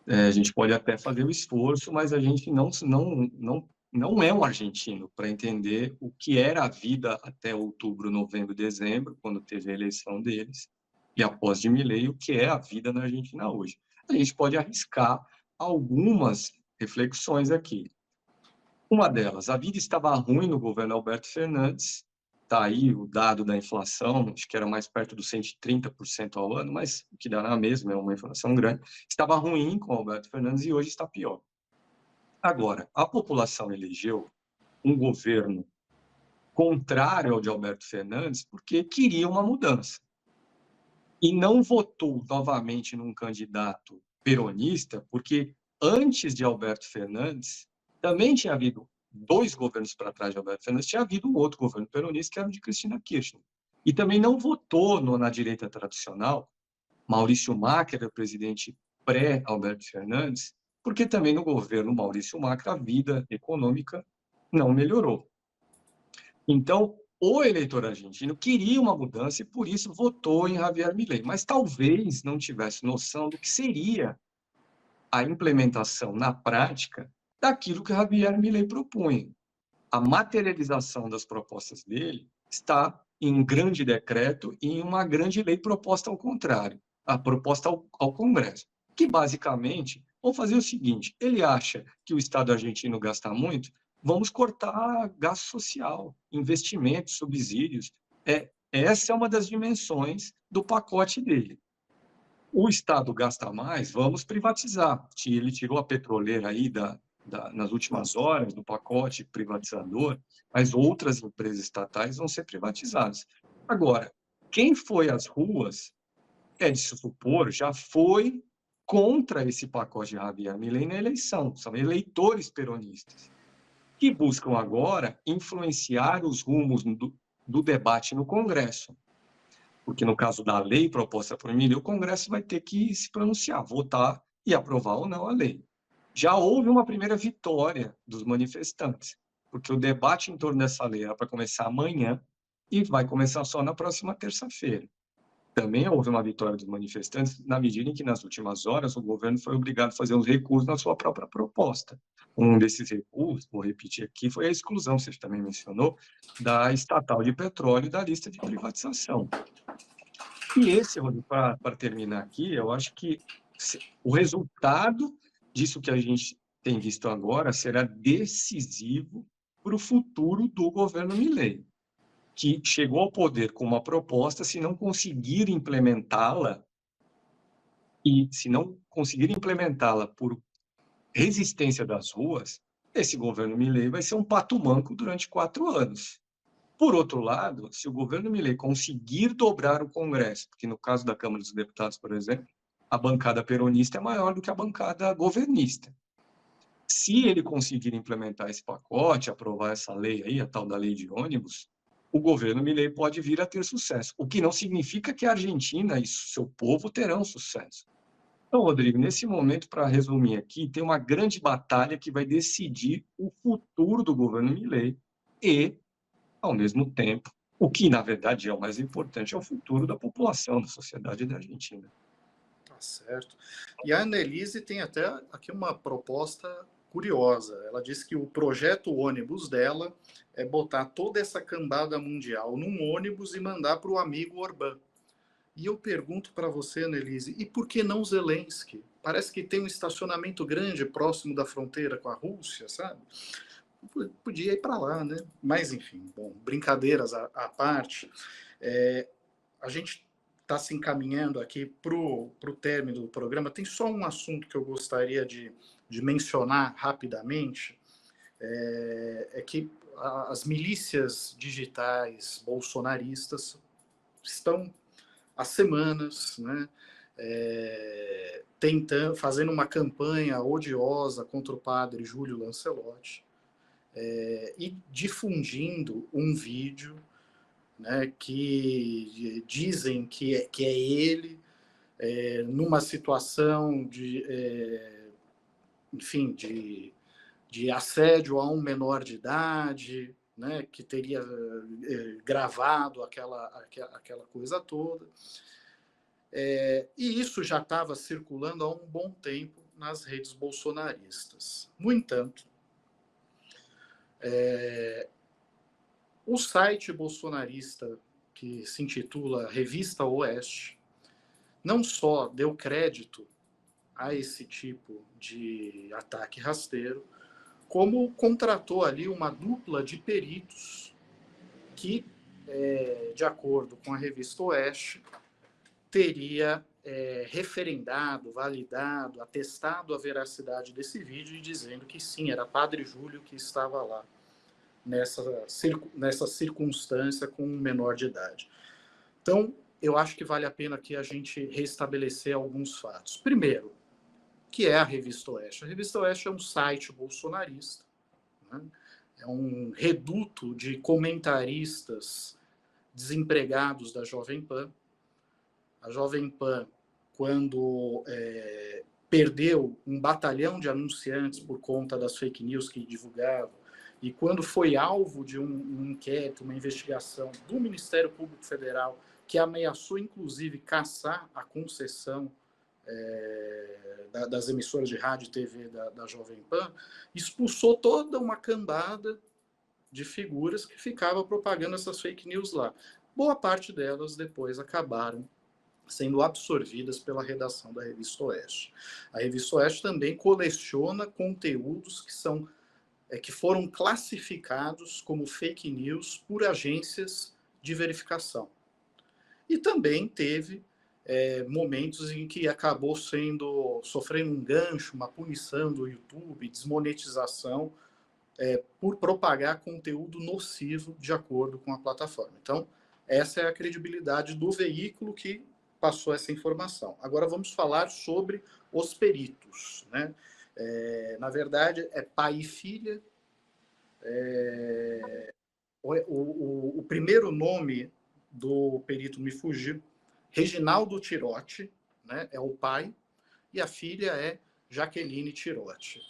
A gente pode até fazer o esforço, mas a gente não é um argentino para entender o que era a vida até outubro, novembro, dezembro, quando teve a eleição deles, e após de Milei, o que é a vida na Argentina hoje. A gente pode arriscar algumas reflexões aqui. Uma delas, a vida estava ruim no governo Alberto Fernandes, está aí o dado da inflação, acho que era mais perto dos 130% ao ano, mas o que dá na mesma, é uma inflação grande. Estava ruim com Alberto Fernandes e hoje está pior. Agora, a população elegeu um governo contrário ao de Alberto Fernandes porque queria uma mudança. E não votou novamente num candidato peronista porque antes de Alberto Fernandes também tinha havido 2 governos para trás de Alberto Fernandes, tinha havido um outro governo peronista, que era o de Cristina Kirchner. E também não votou na direita tradicional, Maurício Macri era o presidente pré-Alberto Fernandes, porque também no governo Maurício Macri a vida econômica não melhorou. Então, o eleitor argentino queria uma mudança e, por isso, votou em Javier Milei, mas talvez não tivesse noção do que seria a implementação na prática daquilo que Javier Milei propunha. A materialização das propostas dele está em um grande decreto e em uma grande lei proposta ao contrário, a proposta ao Congresso, que basicamente vão fazer o seguinte: ele acha que o Estado argentino gasta muito, vamos cortar gasto social, investimentos, subsídios. Essa é uma das dimensões do pacote dele. O Estado gasta mais, vamos privatizar. Ele tirou a petroleira aí nas últimas horas do pacote privatizador, mas outras empresas estatais vão ser privatizadas. Agora, quem foi às ruas, é de se supor, já foi contra esse pacote de Javier Milei na eleição. São eleitores peronistas que buscam agora influenciar os rumos do debate no Congresso. Porque no caso da lei proposta por Milei, o Congresso vai ter que se pronunciar, votar e aprovar ou não a lei. Já houve uma primeira vitória dos manifestantes, porque o debate em torno dessa lei era para começar amanhã e vai começar só na próxima terça-feira. Também houve uma vitória dos manifestantes na medida em que, nas últimas horas, o governo foi obrigado a fazer uns recursos na sua própria proposta. Um desses recursos, vou repetir aqui, foi a exclusão, você também mencionou, da estatal de petróleo da lista de privatização. E esse, para terminar aqui, eu acho que o resultado disso que a gente tem visto agora será decisivo para o futuro do governo Milei, que chegou ao poder com uma proposta, se não conseguir implementá-la, e se não conseguir implementá-la por resistência das ruas, esse governo Milei vai ser um pato manco durante 4 anos. Por outro lado, se o governo Milei conseguir dobrar o Congresso, porque no caso da Câmara dos Deputados, por exemplo, a bancada peronista é maior do que a bancada governista. Se ele conseguir implementar esse pacote, aprovar essa lei aí, a tal da lei de ônibus, o governo Milei pode vir a ter sucesso, o que não significa que a Argentina e seu povo terão sucesso. Então, Rodrigo, nesse momento, para resumir aqui, tem uma grande batalha que vai decidir o futuro do governo Milei e, ao mesmo tempo, o que, na verdade, é o mais importante, é o futuro da população, da sociedade da Argentina. Tá certo. E a Annelise tem até aqui uma proposta curiosa. Ela disse que o projeto ônibus dela é botar toda essa cambada mundial num ônibus e mandar para o amigo Orbán. E eu pergunto para você, Annelise, e por que não Zelensky? Parece que tem um estacionamento grande próximo da fronteira com a Rússia, sabe? Podia ir para lá, né? Mas, enfim, bom, brincadeiras à parte, a gente está se encaminhando aqui para o término do programa. Tem só um assunto que eu gostaria de mencionar rapidamente, é que as milícias digitais bolsonaristas estão há semanas, né, fazendo uma campanha odiosa contra o padre Júlio Lancelotti, e difundindo um vídeo, né, que dizem que é ele, numa situação enfim, de assédio a um menor de idade, né, que teria gravado aquela coisa toda. E isso já estava circulando há um bom tempo nas redes bolsonaristas. No entanto, o site bolsonarista, que se intitula Revista Oeste, não só deu crédito a esse tipo de ataque rasteiro, como contratou ali uma dupla de peritos que, de acordo com a Revista Oeste, teria referendado, validado, atestado a veracidade desse vídeo e dizendo que sim, era Padre Júlio que estava lá nessa circunstância com um menor de idade. Então, eu acho que vale a pena aqui a gente restabelecer alguns fatos. Primeiro, que é a Revista Oeste. A Revista Oeste é um site bolsonarista, né? É um reduto de comentaristas desempregados da Jovem Pan. A Jovem Pan, quando perdeu um batalhão de anunciantes por conta das fake news que divulgavam, e quando foi alvo de um inquérito, uma investigação do Ministério Público Federal, que ameaçou, inclusive, cassar a concessão das emissoras de rádio e TV da Jovem Pan, expulsou toda uma cambada de figuras que ficava propagando essas fake news lá. Boa parte delas depois acabaram sendo absorvidas pela redação da Revista Oeste. A Revista Oeste também coleciona conteúdos que foram classificados como fake news por agências de verificação. E também teve momentos em que acabou sofrendo um gancho, uma punição do YouTube, desmonetização, por propagar conteúdo nocivo de acordo com a plataforma. Então, essa é a credibilidade do veículo que passou essa informação. Agora vamos falar sobre os peritos, né? Na verdade, é pai e filha. O primeiro nome do perito me fugiu. Reginaldo Tirotti, né, é o pai, e a filha é Jaqueline Tirotti.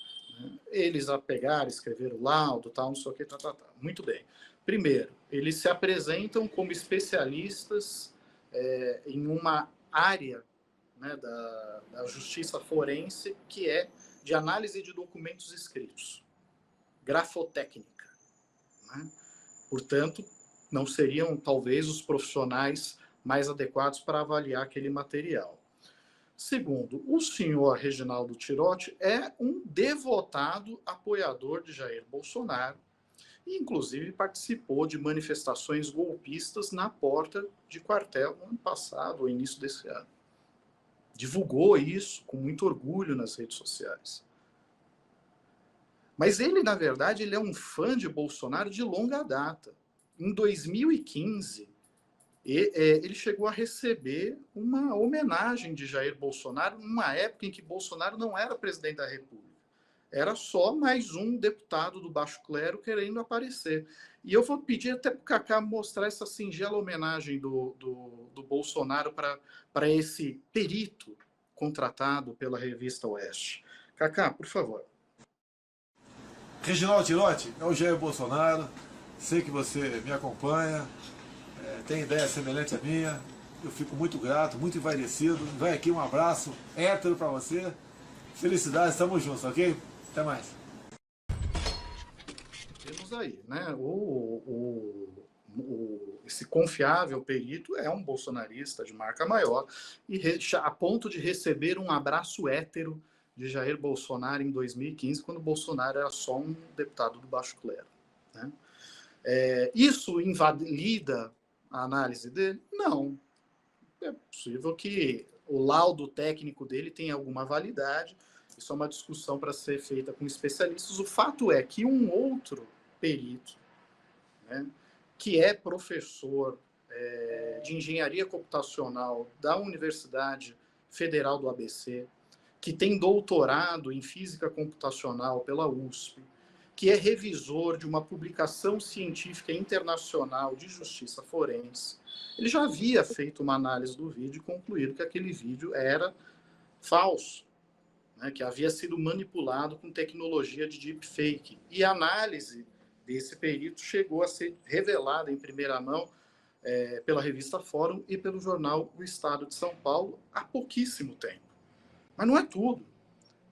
Eles pegaram, escreveram o laudo, tal, não sei o que, tá. Muito bem. Primeiro, eles se apresentam como especialistas em uma área, né, da justiça forense, que é de análise de documentos escritos, grafotécnica, né? Portanto, não seriam, talvez, os profissionais mais adequados para avaliar aquele material. Segundo, o senhor Reginaldo Tirotti é um devotado apoiador de Jair Bolsonaro e, inclusive, participou de manifestações golpistas na porta de quartel no ano passado, ou início desse ano. Divulgou isso com muito orgulho nas redes sociais. Mas ele, na verdade, ele é um fã de Bolsonaro de longa data. Em 2015, ele chegou a receber uma homenagem de Jair Bolsonaro numa época em que Bolsonaro não era presidente da República. Era só mais um deputado do baixo clero querendo aparecer. E eu vou pedir até para o Cacá mostrar essa singela homenagem do Bolsonaro para esse perito contratado pela Revista Oeste. Cacá, por favor. Reginaldo Tirotti, é o Jair Bolsonaro. Sei que você me acompanha, tem ideia semelhante à minha. Eu fico muito grato, muito envaidecido. Vai aqui um abraço hétero para você. Felicidades, estamos juntos, ok? Até mais. Temos aí, né? Esse confiável perito é um bolsonarista de marca maior e a ponto de receber um abraço hétero de Jair Bolsonaro em 2015, quando Bolsonaro era só um deputado do baixo clero, né? Isso invalida a análise dele? Não. É possível que o laudo técnico dele tenha alguma validade. Isso é uma discussão para ser feita com especialistas. O fato é que um outro perito, né, que é professor de engenharia computacional da Universidade federal do ABC, que tem doutorado em física computacional pela USP, que é revisor de uma publicação científica internacional de justiça forense, ele já havia feito uma análise do vídeo e concluído que aquele vídeo era falso, né, que havia sido manipulado com tecnologia de deepfake. E a análise desse perito chegou a ser revelada em primeira mão pela revista Fórum e pelo jornal O Estado de São Paulo há pouquíssimo tempo. Mas não é tudo.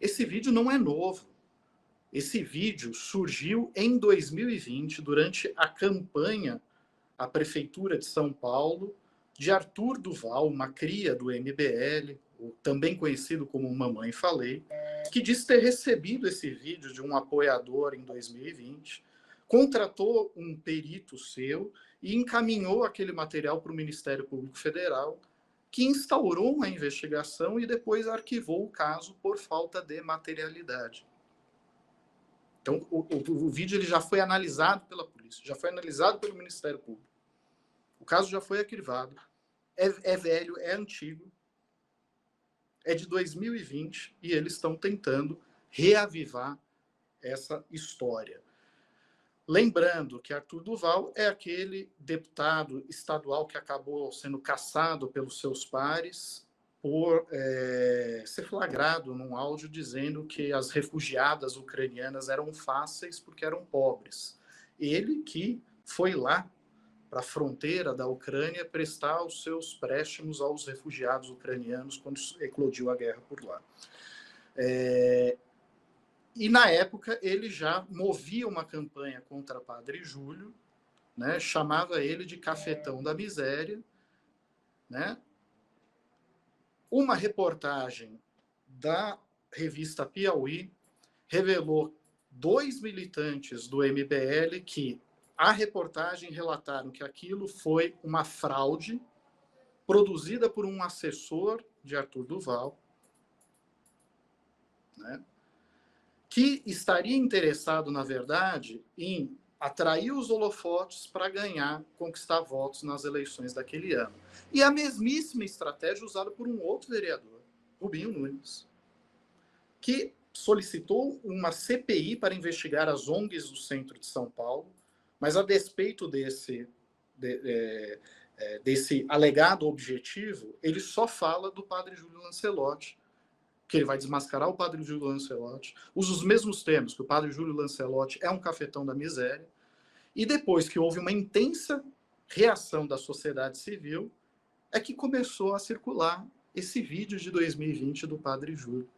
Esse vídeo não é novo. Esse vídeo surgiu em 2020, durante a campanha à Prefeitura de São Paulo, de Arthur Duval, uma cria do MBL, também conhecido como Mamãe Falei, que disse ter recebido esse vídeo de um apoiador em 2020, contratou um perito seu e encaminhou aquele material para o Ministério Público Federal, que instaurou uma investigação e depois arquivou o caso por falta de materialidade. Então, o vídeo ele já foi analisado pela polícia, já foi analisado pelo Ministério Público. O caso já foi arquivado. É velho, é antigo, é de 2020 e eles estão tentando reavivar essa história. Lembrando que Arthur Duval é aquele deputado estadual que acabou sendo caçado pelos seus pares por ser flagrado num áudio dizendo que as refugiadas ucranianas eram fáceis porque eram pobres. Ele que foi lá para a fronteira da Ucrânia prestar os seus préstimos aos refugiados ucranianos quando eclodiu a guerra por lá. E, na época, ele já movia uma campanha contra Padre Júlio, né? Chamava ele de cafetão da miséria. Né? Uma reportagem da revista Piauí revelou 2 militantes do MBL que a reportagem relataram que aquilo foi uma fraude produzida por um assessor de Arthur Duval, né? Que estaria interessado, na verdade, em atrair os holofotes para conquistar votos nas eleições daquele ano. E a mesmíssima estratégia usada por um outro vereador, Rubinho Nunes, que solicitou uma CPI para investigar as ONGs do centro de São Paulo, mas a despeito desse alegado objetivo, ele só fala do padre Júlio Lancelotti, que ele vai desmascarar o padre Júlio Lancelotti, usa os mesmos termos, que o padre Júlio Lancelotti é um cafetão da miséria, e depois que houve uma intensa reação da sociedade civil, é que começou a circular esse vídeo de 2020 do padre Júlio.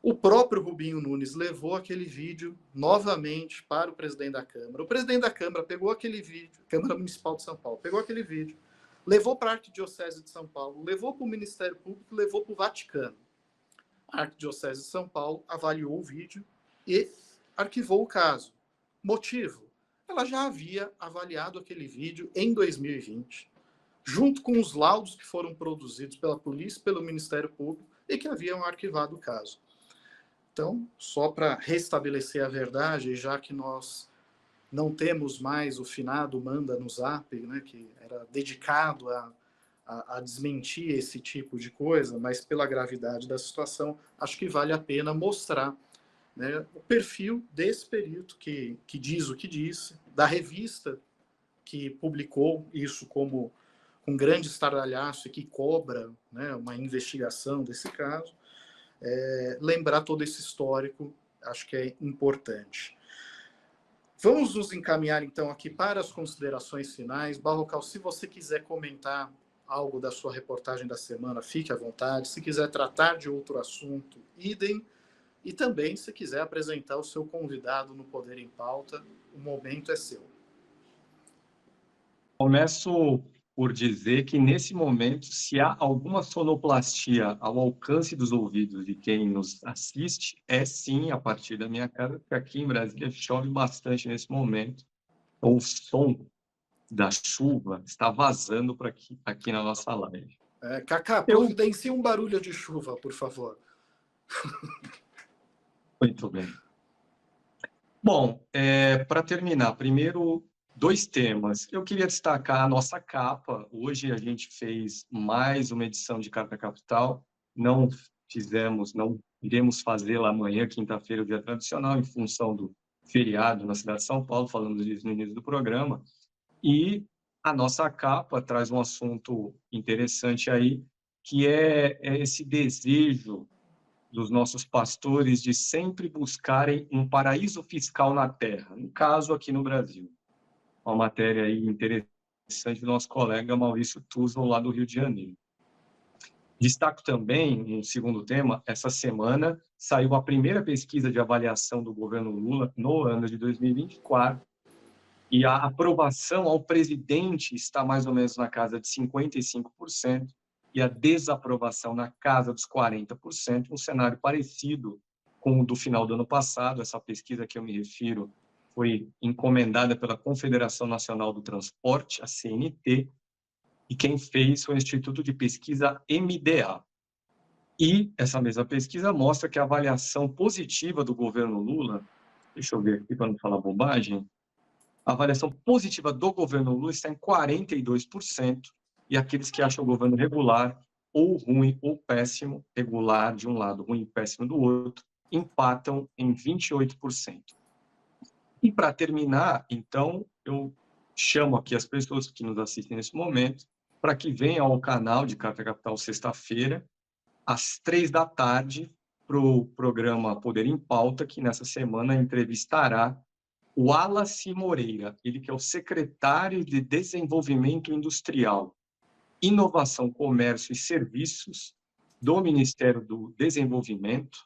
O próprio Rubinho Nunes levou aquele vídeo novamente para o presidente da Câmara. O presidente da Câmara pegou aquele vídeo, Câmara Municipal de São Paulo, pegou aquele vídeo, levou para a Arquidiocese de São Paulo, levou para o Ministério Público, levou para o Vaticano. A Arquidiocese de São Paulo avaliou o vídeo e arquivou o caso. Motivo? Ela já havia avaliado aquele vídeo em 2020, junto com os laudos que foram produzidos pela polícia e pelo Ministério Público e que haviam arquivado o caso. Então, só para restabelecer a verdade, já que nós não temos mais o finado Manda no Zap, né, que era dedicado a desmentir esse tipo de coisa, mas pela gravidade da situação, acho que vale a pena mostrar, né, o perfil desse perito que diz o que disse, da revista que publicou isso com grande estardalhaço e que cobra, né, uma investigação desse caso. Lembrar todo esse histórico, acho que é importante. Vamos nos encaminhar, então, aqui para as considerações finais. Barrocal, se você quiser comentar algo da sua reportagem da semana, fique à vontade. Se quiser tratar de outro assunto, idem. E também, se quiser apresentar o seu convidado no Poder em Pauta, o momento é seu. Começo por dizer que, nesse momento, se há alguma sonoplastia ao alcance dos ouvidos de quem nos assiste, é sim a partir da minha casa, porque aqui em Brasília chove bastante nesse momento. O som da chuva está vazando para aqui na nossa live. Cacá, providencie um barulho de chuva, por favor. Muito bem. Bom, para terminar, primeiro, 2 temas. Eu queria destacar a nossa capa. Hoje a gente fez mais uma edição de Carta Capital não iremos fazê-la amanhã, quinta-feira, o dia tradicional, em função do feriado na cidade de São Paulo, falamos disso no início do programa, e a nossa capa traz um assunto interessante aí, que é esse desejo dos nossos pastores de sempre buscarem um paraíso fiscal na Terra, no caso aqui no Brasil. Uma matéria aí interessante do nosso colega Maurício Tuzon, lá do Rio de Janeiro. Destaco também, um segundo tema, essa semana saiu a primeira pesquisa de avaliação do governo Lula no ano de 2024, e a aprovação ao presidente está mais ou menos na casa de 55%, e a desaprovação na casa dos 40%, um cenário parecido com o do final do ano passado. Essa pesquisa que eu me refiro foi encomendada pela Confederação Nacional do Transporte, a CNT, e quem fez foi o Instituto de Pesquisa MDA. E essa mesma pesquisa mostra que a avaliação positiva do governo Lula, deixa eu ver aqui para não falar bobagem, a avaliação positiva do governo Lula está em 42%, e aqueles que acham o governo regular, ou ruim, ou péssimo, regular de um lado, ruim e péssimo do outro, empatam em 28%. E para terminar, então, eu chamo aqui as pessoas que nos assistem nesse momento para que venham ao canal de Carta Capital sexta-feira, às 15h, para o programa Poder em Pauta, que nessa semana entrevistará o Wallace Moreira, ele que é o secretário de Desenvolvimento Industrial, Inovação, Comércio e Serviços do Ministério do Desenvolvimento,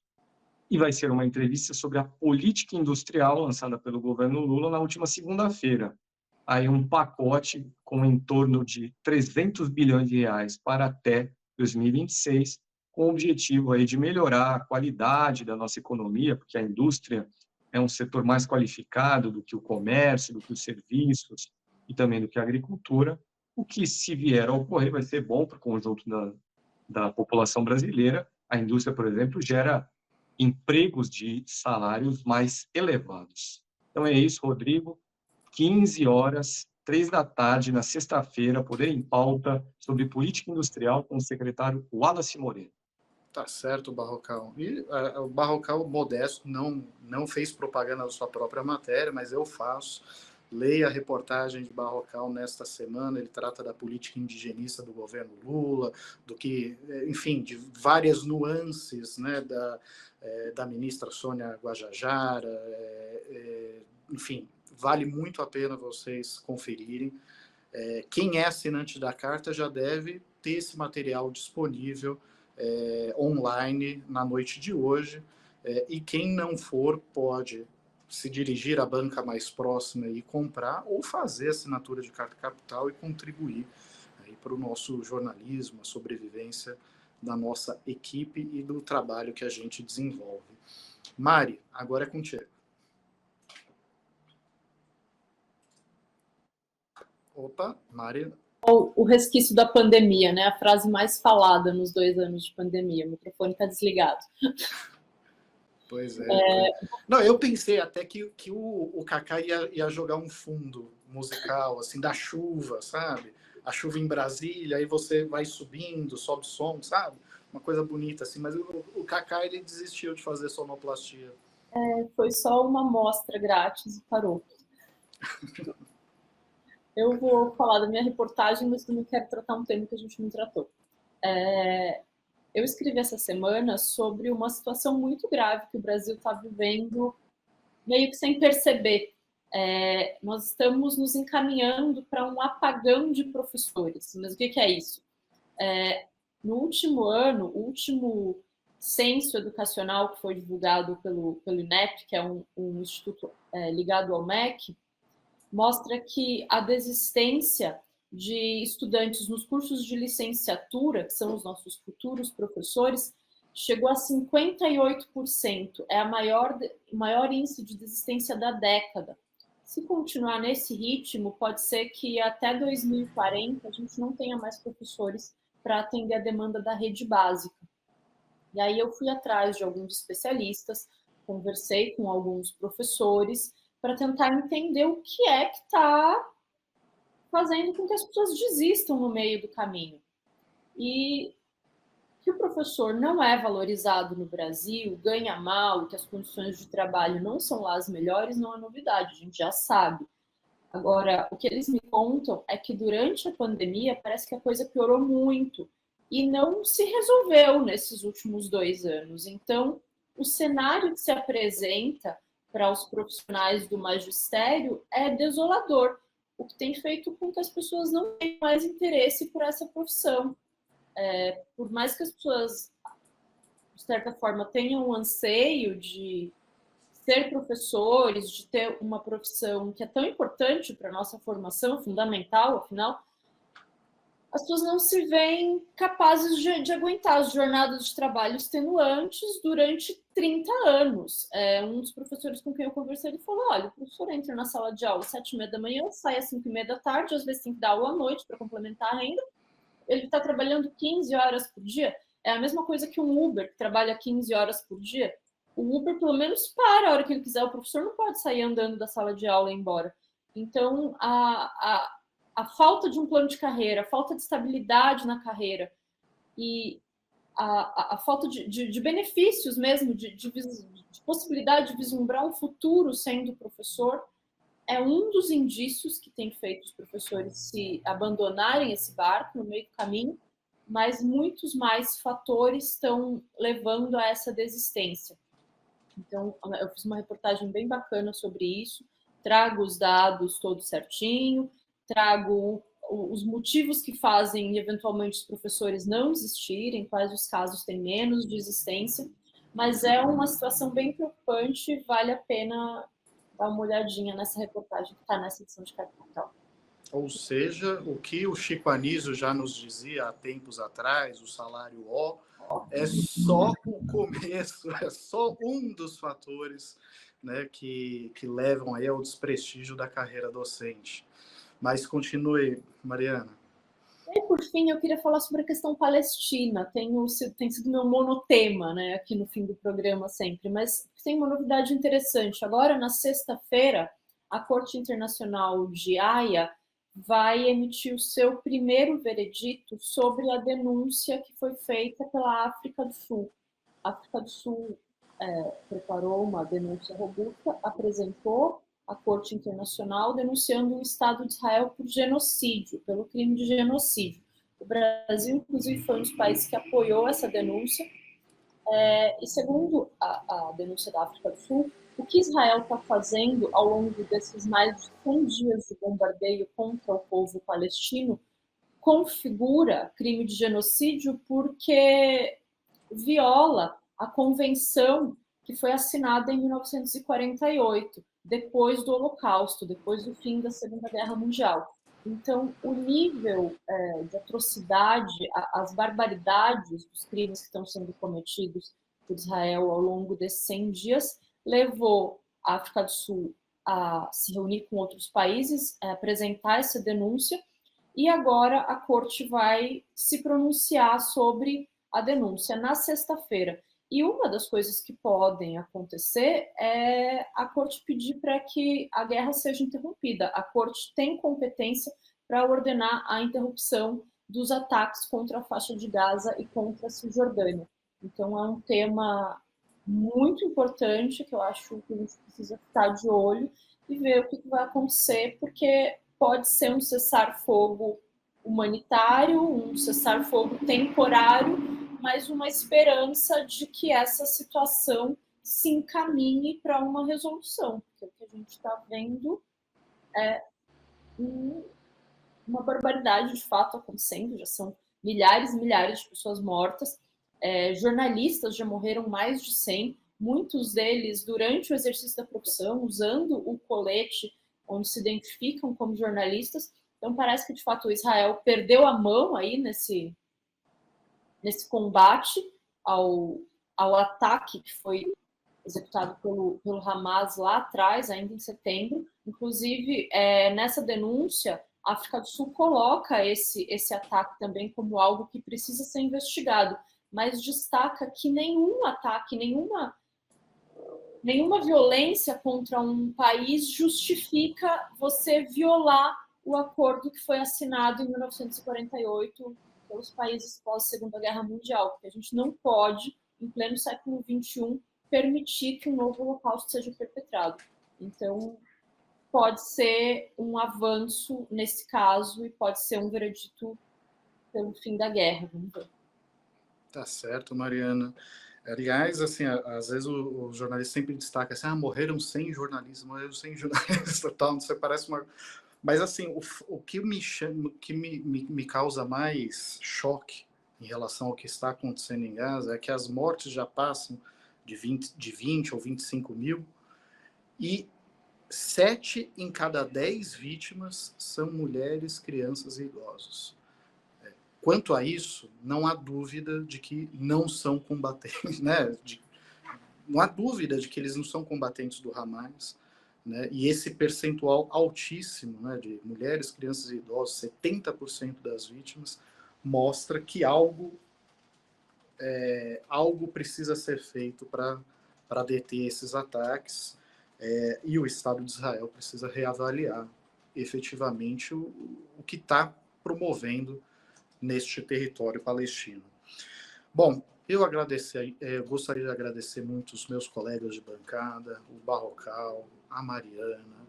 e vai ser uma entrevista sobre a política industrial lançada pelo governo Lula na última segunda-feira. Aí um pacote com em torno de 300 bilhões de reais para até 2026, com o objetivo aí de melhorar a qualidade da nossa economia, porque a indústria é um setor mais qualificado do que o comércio, do que os serviços e também do que a agricultura, o que, se vier a ocorrer, vai ser bom para o conjunto da população brasileira. A indústria, por exemplo, gera empregos de salários mais elevados. Então é isso, Rodrigo. 15h, 15h, na sexta-feira, Poder em Pauta, sobre política industrial, com o secretário Wallace Moreira. Tá certo, Barrocal. E o Barrocal, modesto, não fez propaganda da sua própria matéria, mas eu faço. Leia a reportagem de Barrocal nesta semana. Ele trata da política indigenista do governo Lula, do que, enfim, de várias nuances, né, da ministra Sônia Guajajara, enfim, vale muito a pena vocês conferirem. Quem é assinante da carta já deve ter esse material disponível online na noite de hoje, e quem não for pode se dirigir à banca mais próxima e comprar, ou fazer assinatura de Carta Capital e contribuir para o nosso jornalismo, a sobrevivência da nossa equipe e do trabalho que a gente desenvolve. Mari, agora é contigo. Opa, Mari. O resquício da pandemia, né? A frase mais falada nos 2 anos de pandemia. O microfone está desligado. Pois é. Não, eu pensei até que o Kaká ia jogar um fundo musical, assim, da chuva, sabe? A chuva em Brasília, aí você vai subindo, sobe som, sabe? Uma coisa bonita, assim. Mas o Kaká, ele desistiu de fazer sonoplastia. Foi só uma amostra grátis e parou. Eu vou falar da minha reportagem, mas também quero tratar um tema que a gente não tratou. Eu escrevi essa semana sobre uma situação muito grave que o Brasil está vivendo, meio que sem perceber. Nós estamos nos encaminhando para um apagão de professores. Mas o que é isso? No último ano, o último censo educacional que foi divulgado pelo INEP, que é um instituto ligado ao MEC, mostra que a desistência de estudantes nos cursos de licenciatura, que são os nossos futuros professores, chegou a 58%. É o maior índice de desistência da década. Se continuar nesse ritmo, pode ser que até 2040 a gente não tenha mais professores para atender a demanda da rede básica. E aí eu fui atrás de alguns especialistas, conversei com alguns professores para tentar entender o que é que está fazendo com que as pessoas desistam no meio do caminho. E Que o professor não é valorizado no Brasil, ganha mal, que as condições de trabalho não são lá as melhores, não é novidade, a gente já sabe. Agora, o que eles me contam é que durante a pandemia parece que a coisa piorou muito e não se resolveu nesses últimos 2 anos. Então, o cenário que se apresenta para os profissionais do magistério é desolador, o que tem feito com que as pessoas não tenham mais interesse por essa profissão. Por mais que as pessoas, de certa forma, tenham um anseio de ser professores, de ter uma profissão que é tão importante para a nossa formação, fundamental, afinal, as pessoas não se veem capazes de aguentar as jornadas de trabalho extenuantes durante 30 anos. Um dos professores com quem eu conversei, ele falou, olha, o professor entra na sala de aula às 7h30 da manhã, sai às 5h30 da tarde, às vezes tem que dar aula à noite para complementar a renda, ele está trabalhando 15 horas por dia, é a mesma coisa que um Uber, que trabalha 15 horas por dia. O Uber, pelo menos, para a hora que ele quiser. O professor não pode sair andando da sala de aula e ir embora. Então, a falta de um plano de carreira, a falta de estabilidade na carreira e a falta de benefícios mesmo, de possibilidade de vislumbrar um futuro sendo professor, é um dos indícios que tem feito os professores se abandonarem esse barco no meio do caminho, mas muitos mais fatores estão levando a essa desistência. Então, eu fiz uma reportagem bem bacana sobre isso, trago os dados todos certinho, trago os motivos que fazem, eventualmente, os professores não desistirem, quais os casos têm menos desistência, mas é uma situação bem preocupante e vale a pena dar uma olhadinha nessa reportagem que está nessa edição de Capital. Ou seja, o que o Chico Anísio já nos dizia há tempos atrás, o salário O, é só o começo, é só um dos fatores, né, que levam aí ao desprestígio da carreira docente. Mas continue, Mariana. E, por fim, eu queria falar sobre a questão palestina. Tem sido meu monotema, né, aqui no fim do programa sempre, mas tem uma novidade interessante. Agora, na sexta-feira, a Corte Internacional de Haia vai emitir o seu primeiro veredito sobre a denúncia que foi feita pela África do Sul. A África do Sul preparou uma denúncia robusta, apresentou à Corte Internacional denunciando o Estado de Israel por genocídio, pelo crime de genocídio. O Brasil, inclusive, foi um dos países que apoiou essa denúncia. E segundo a denúncia da África do Sul, o que Israel está fazendo ao longo desses mais de 100 dias de bombardeio contra o povo palestino configura crime de genocídio porque viola a convenção que foi assinada em 1948, depois do Holocausto, depois do fim da Segunda Guerra Mundial. Então, o nível de atrocidade, as barbaridades dos crimes que estão sendo cometidos por Israel ao longo desses 100 dias levou a África do Sul a se reunir com outros países, a apresentar essa denúncia, e agora a Corte vai se pronunciar sobre a denúncia na sexta-feira. E uma das coisas que podem acontecer é a Corte pedir para que a guerra seja interrompida. A Corte tem competência para ordenar a interrupção dos ataques contra a faixa de Gaza e contra a Cisjordânia. Então, é um tema muito importante que eu acho que a gente precisa ficar de olho e ver o que vai acontecer, porque pode ser um cessar-fogo humanitário, um cessar-fogo temporário, mas uma esperança de que essa situação se encaminhe para uma resolução, porque o que a gente está vendo é uma barbaridade de fato acontecendo, já são milhares e milhares de pessoas mortas, jornalistas já morreram mais de 100, muitos deles durante o exercício da profissão, usando o colete onde se identificam como jornalistas. Então parece que de fato Israel perdeu a mão aí nesse combate ao ataque que foi executado pelo Hamas lá atrás, ainda em setembro. Inclusive, nessa denúncia, a África do Sul coloca esse ataque também como algo que precisa ser investigado, mas destaca que nenhum ataque, nenhuma violência contra um país justifica você violar o acordo que foi assinado em 1948 pelos países pós-Segunda Guerra Mundial, porque a gente não pode, em pleno século XXI, permitir que um novo Holocausto seja perpetrado. Então, pode ser um avanço nesse caso e pode ser um veredito pelo fim da guerra, vamos ver. Tá certo, Mariana. Aliás, assim, às vezes o jornalista sempre destaca assim, morreram 100 jornalistas, morreram 100 jornalistas, tal, não sei, parece uma... Mas, assim, o que me causa mais choque em relação ao que está acontecendo em Gaza é que as mortes já passam de 20 ou 25 mil e 7 em cada 10 vítimas são mulheres, crianças e idosos. Quanto a isso, não há dúvida de que não são combatentes, né? Não há dúvida de que eles não são combatentes do Hamas, né? E esse percentual altíssimo, né, de mulheres, crianças e idosos, 70% das vítimas, mostra que algo precisa ser feito para deter esses ataques, e o Estado de Israel precisa reavaliar efetivamente o que está promovendo neste território palestino. Bom, eu gostaria de agradecer muito os meus colegas de bancada, o Barrocal, a Mariana,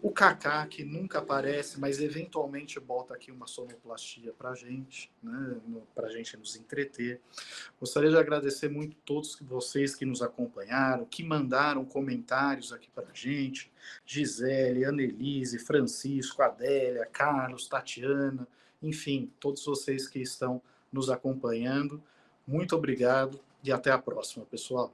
o Kaká, que nunca aparece, mas eventualmente bota aqui uma sonoplastia para a gente, né, para a gente nos entreter. Gostaria de agradecer muito todos vocês que nos acompanharam, que mandaram comentários aqui para a gente, Gisele, Annelise, Francisco, Adélia, Carlos, Tatiana, enfim, todos vocês que estão nos acompanhando. Muito obrigado e até a próxima, pessoal.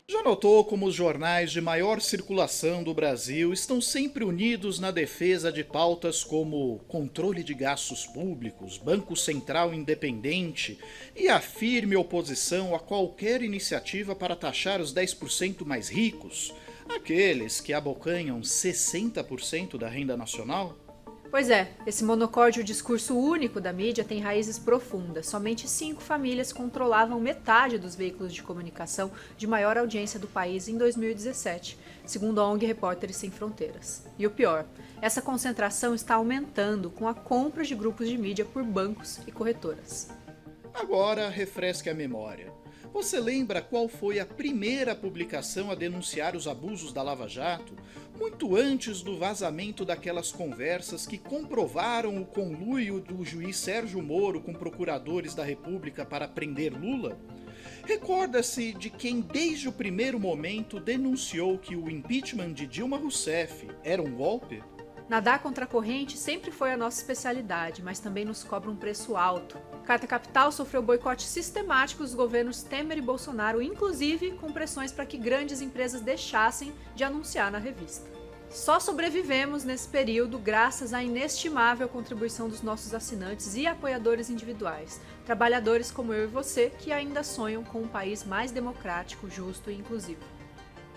Já notou como os jornais de maior circulação do Brasil estão sempre unidos na defesa de pautas como controle de gastos públicos, Banco Central independente e a firme oposição a qualquer iniciativa para taxar os 10% mais ricos, aqueles que abocanham 60% da renda nacional? Pois é, esse monocórdio discurso único da mídia tem raízes profundas. Somente 5 famílias controlavam metade dos veículos de comunicação de maior audiência do país em 2017, segundo a ONG Repórteres Sem Fronteiras. E o pior, essa concentração está aumentando com a compra de grupos de mídia por bancos e corretoras. Agora, refresque a memória. Você lembra qual foi a primeira publicação a denunciar os abusos da Lava Jato, muito antes do vazamento daquelas conversas que comprovaram o conluio do juiz Sérgio Moro com procuradores da República para prender Lula? Recorda-se de quem desde o primeiro momento denunciou que o impeachment de Dilma Rousseff era um golpe? Nadar contra a corrente sempre foi a nossa especialidade, mas também nos cobra um preço alto. Carta Capital sofreu boicote sistemático dos governos Temer e Bolsonaro, inclusive com pressões para que grandes empresas deixassem de anunciar na revista. Só sobrevivemos nesse período graças à inestimável contribuição dos nossos assinantes e apoiadores individuais, trabalhadores como eu e você que ainda sonham com um país mais democrático, justo e inclusivo.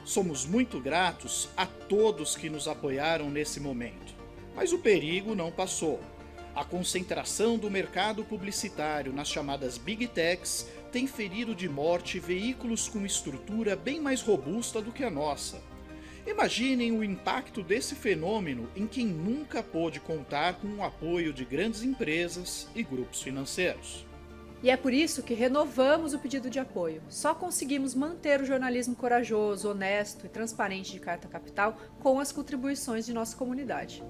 Somos muito gratos a todos que nos apoiaram nesse momento. Mas o perigo não passou. A concentração do mercado publicitário nas chamadas Big Techs tem ferido de morte veículos com estrutura bem mais robusta do que a nossa. Imaginem o impacto desse fenômeno em quem nunca pôde contar com o apoio de grandes empresas e grupos financeiros. E é por isso que renovamos o pedido de apoio. Só conseguimos manter o jornalismo corajoso, honesto e transparente de Carta Capital com as contribuições de nossa comunidade.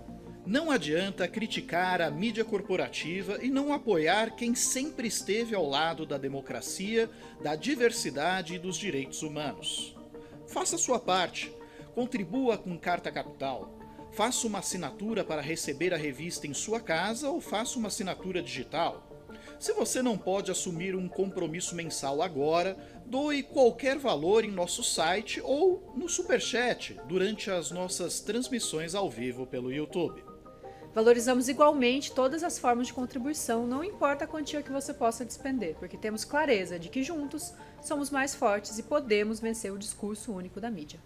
Não adianta criticar a mídia corporativa e não apoiar quem sempre esteve ao lado da democracia, da diversidade e dos direitos humanos. Faça sua parte. Contribua com Carta Capital. Faça uma assinatura para receber a revista em sua casa ou faça uma assinatura digital. Se você não pode assumir um compromisso mensal agora, doe qualquer valor em nosso site ou no Superchat durante as nossas transmissões ao vivo pelo YouTube. Valorizamos igualmente todas as formas de contribuição, não importa a quantia que você possa despender, porque temos clareza de que juntos somos mais fortes e podemos vencer o discurso único da mídia.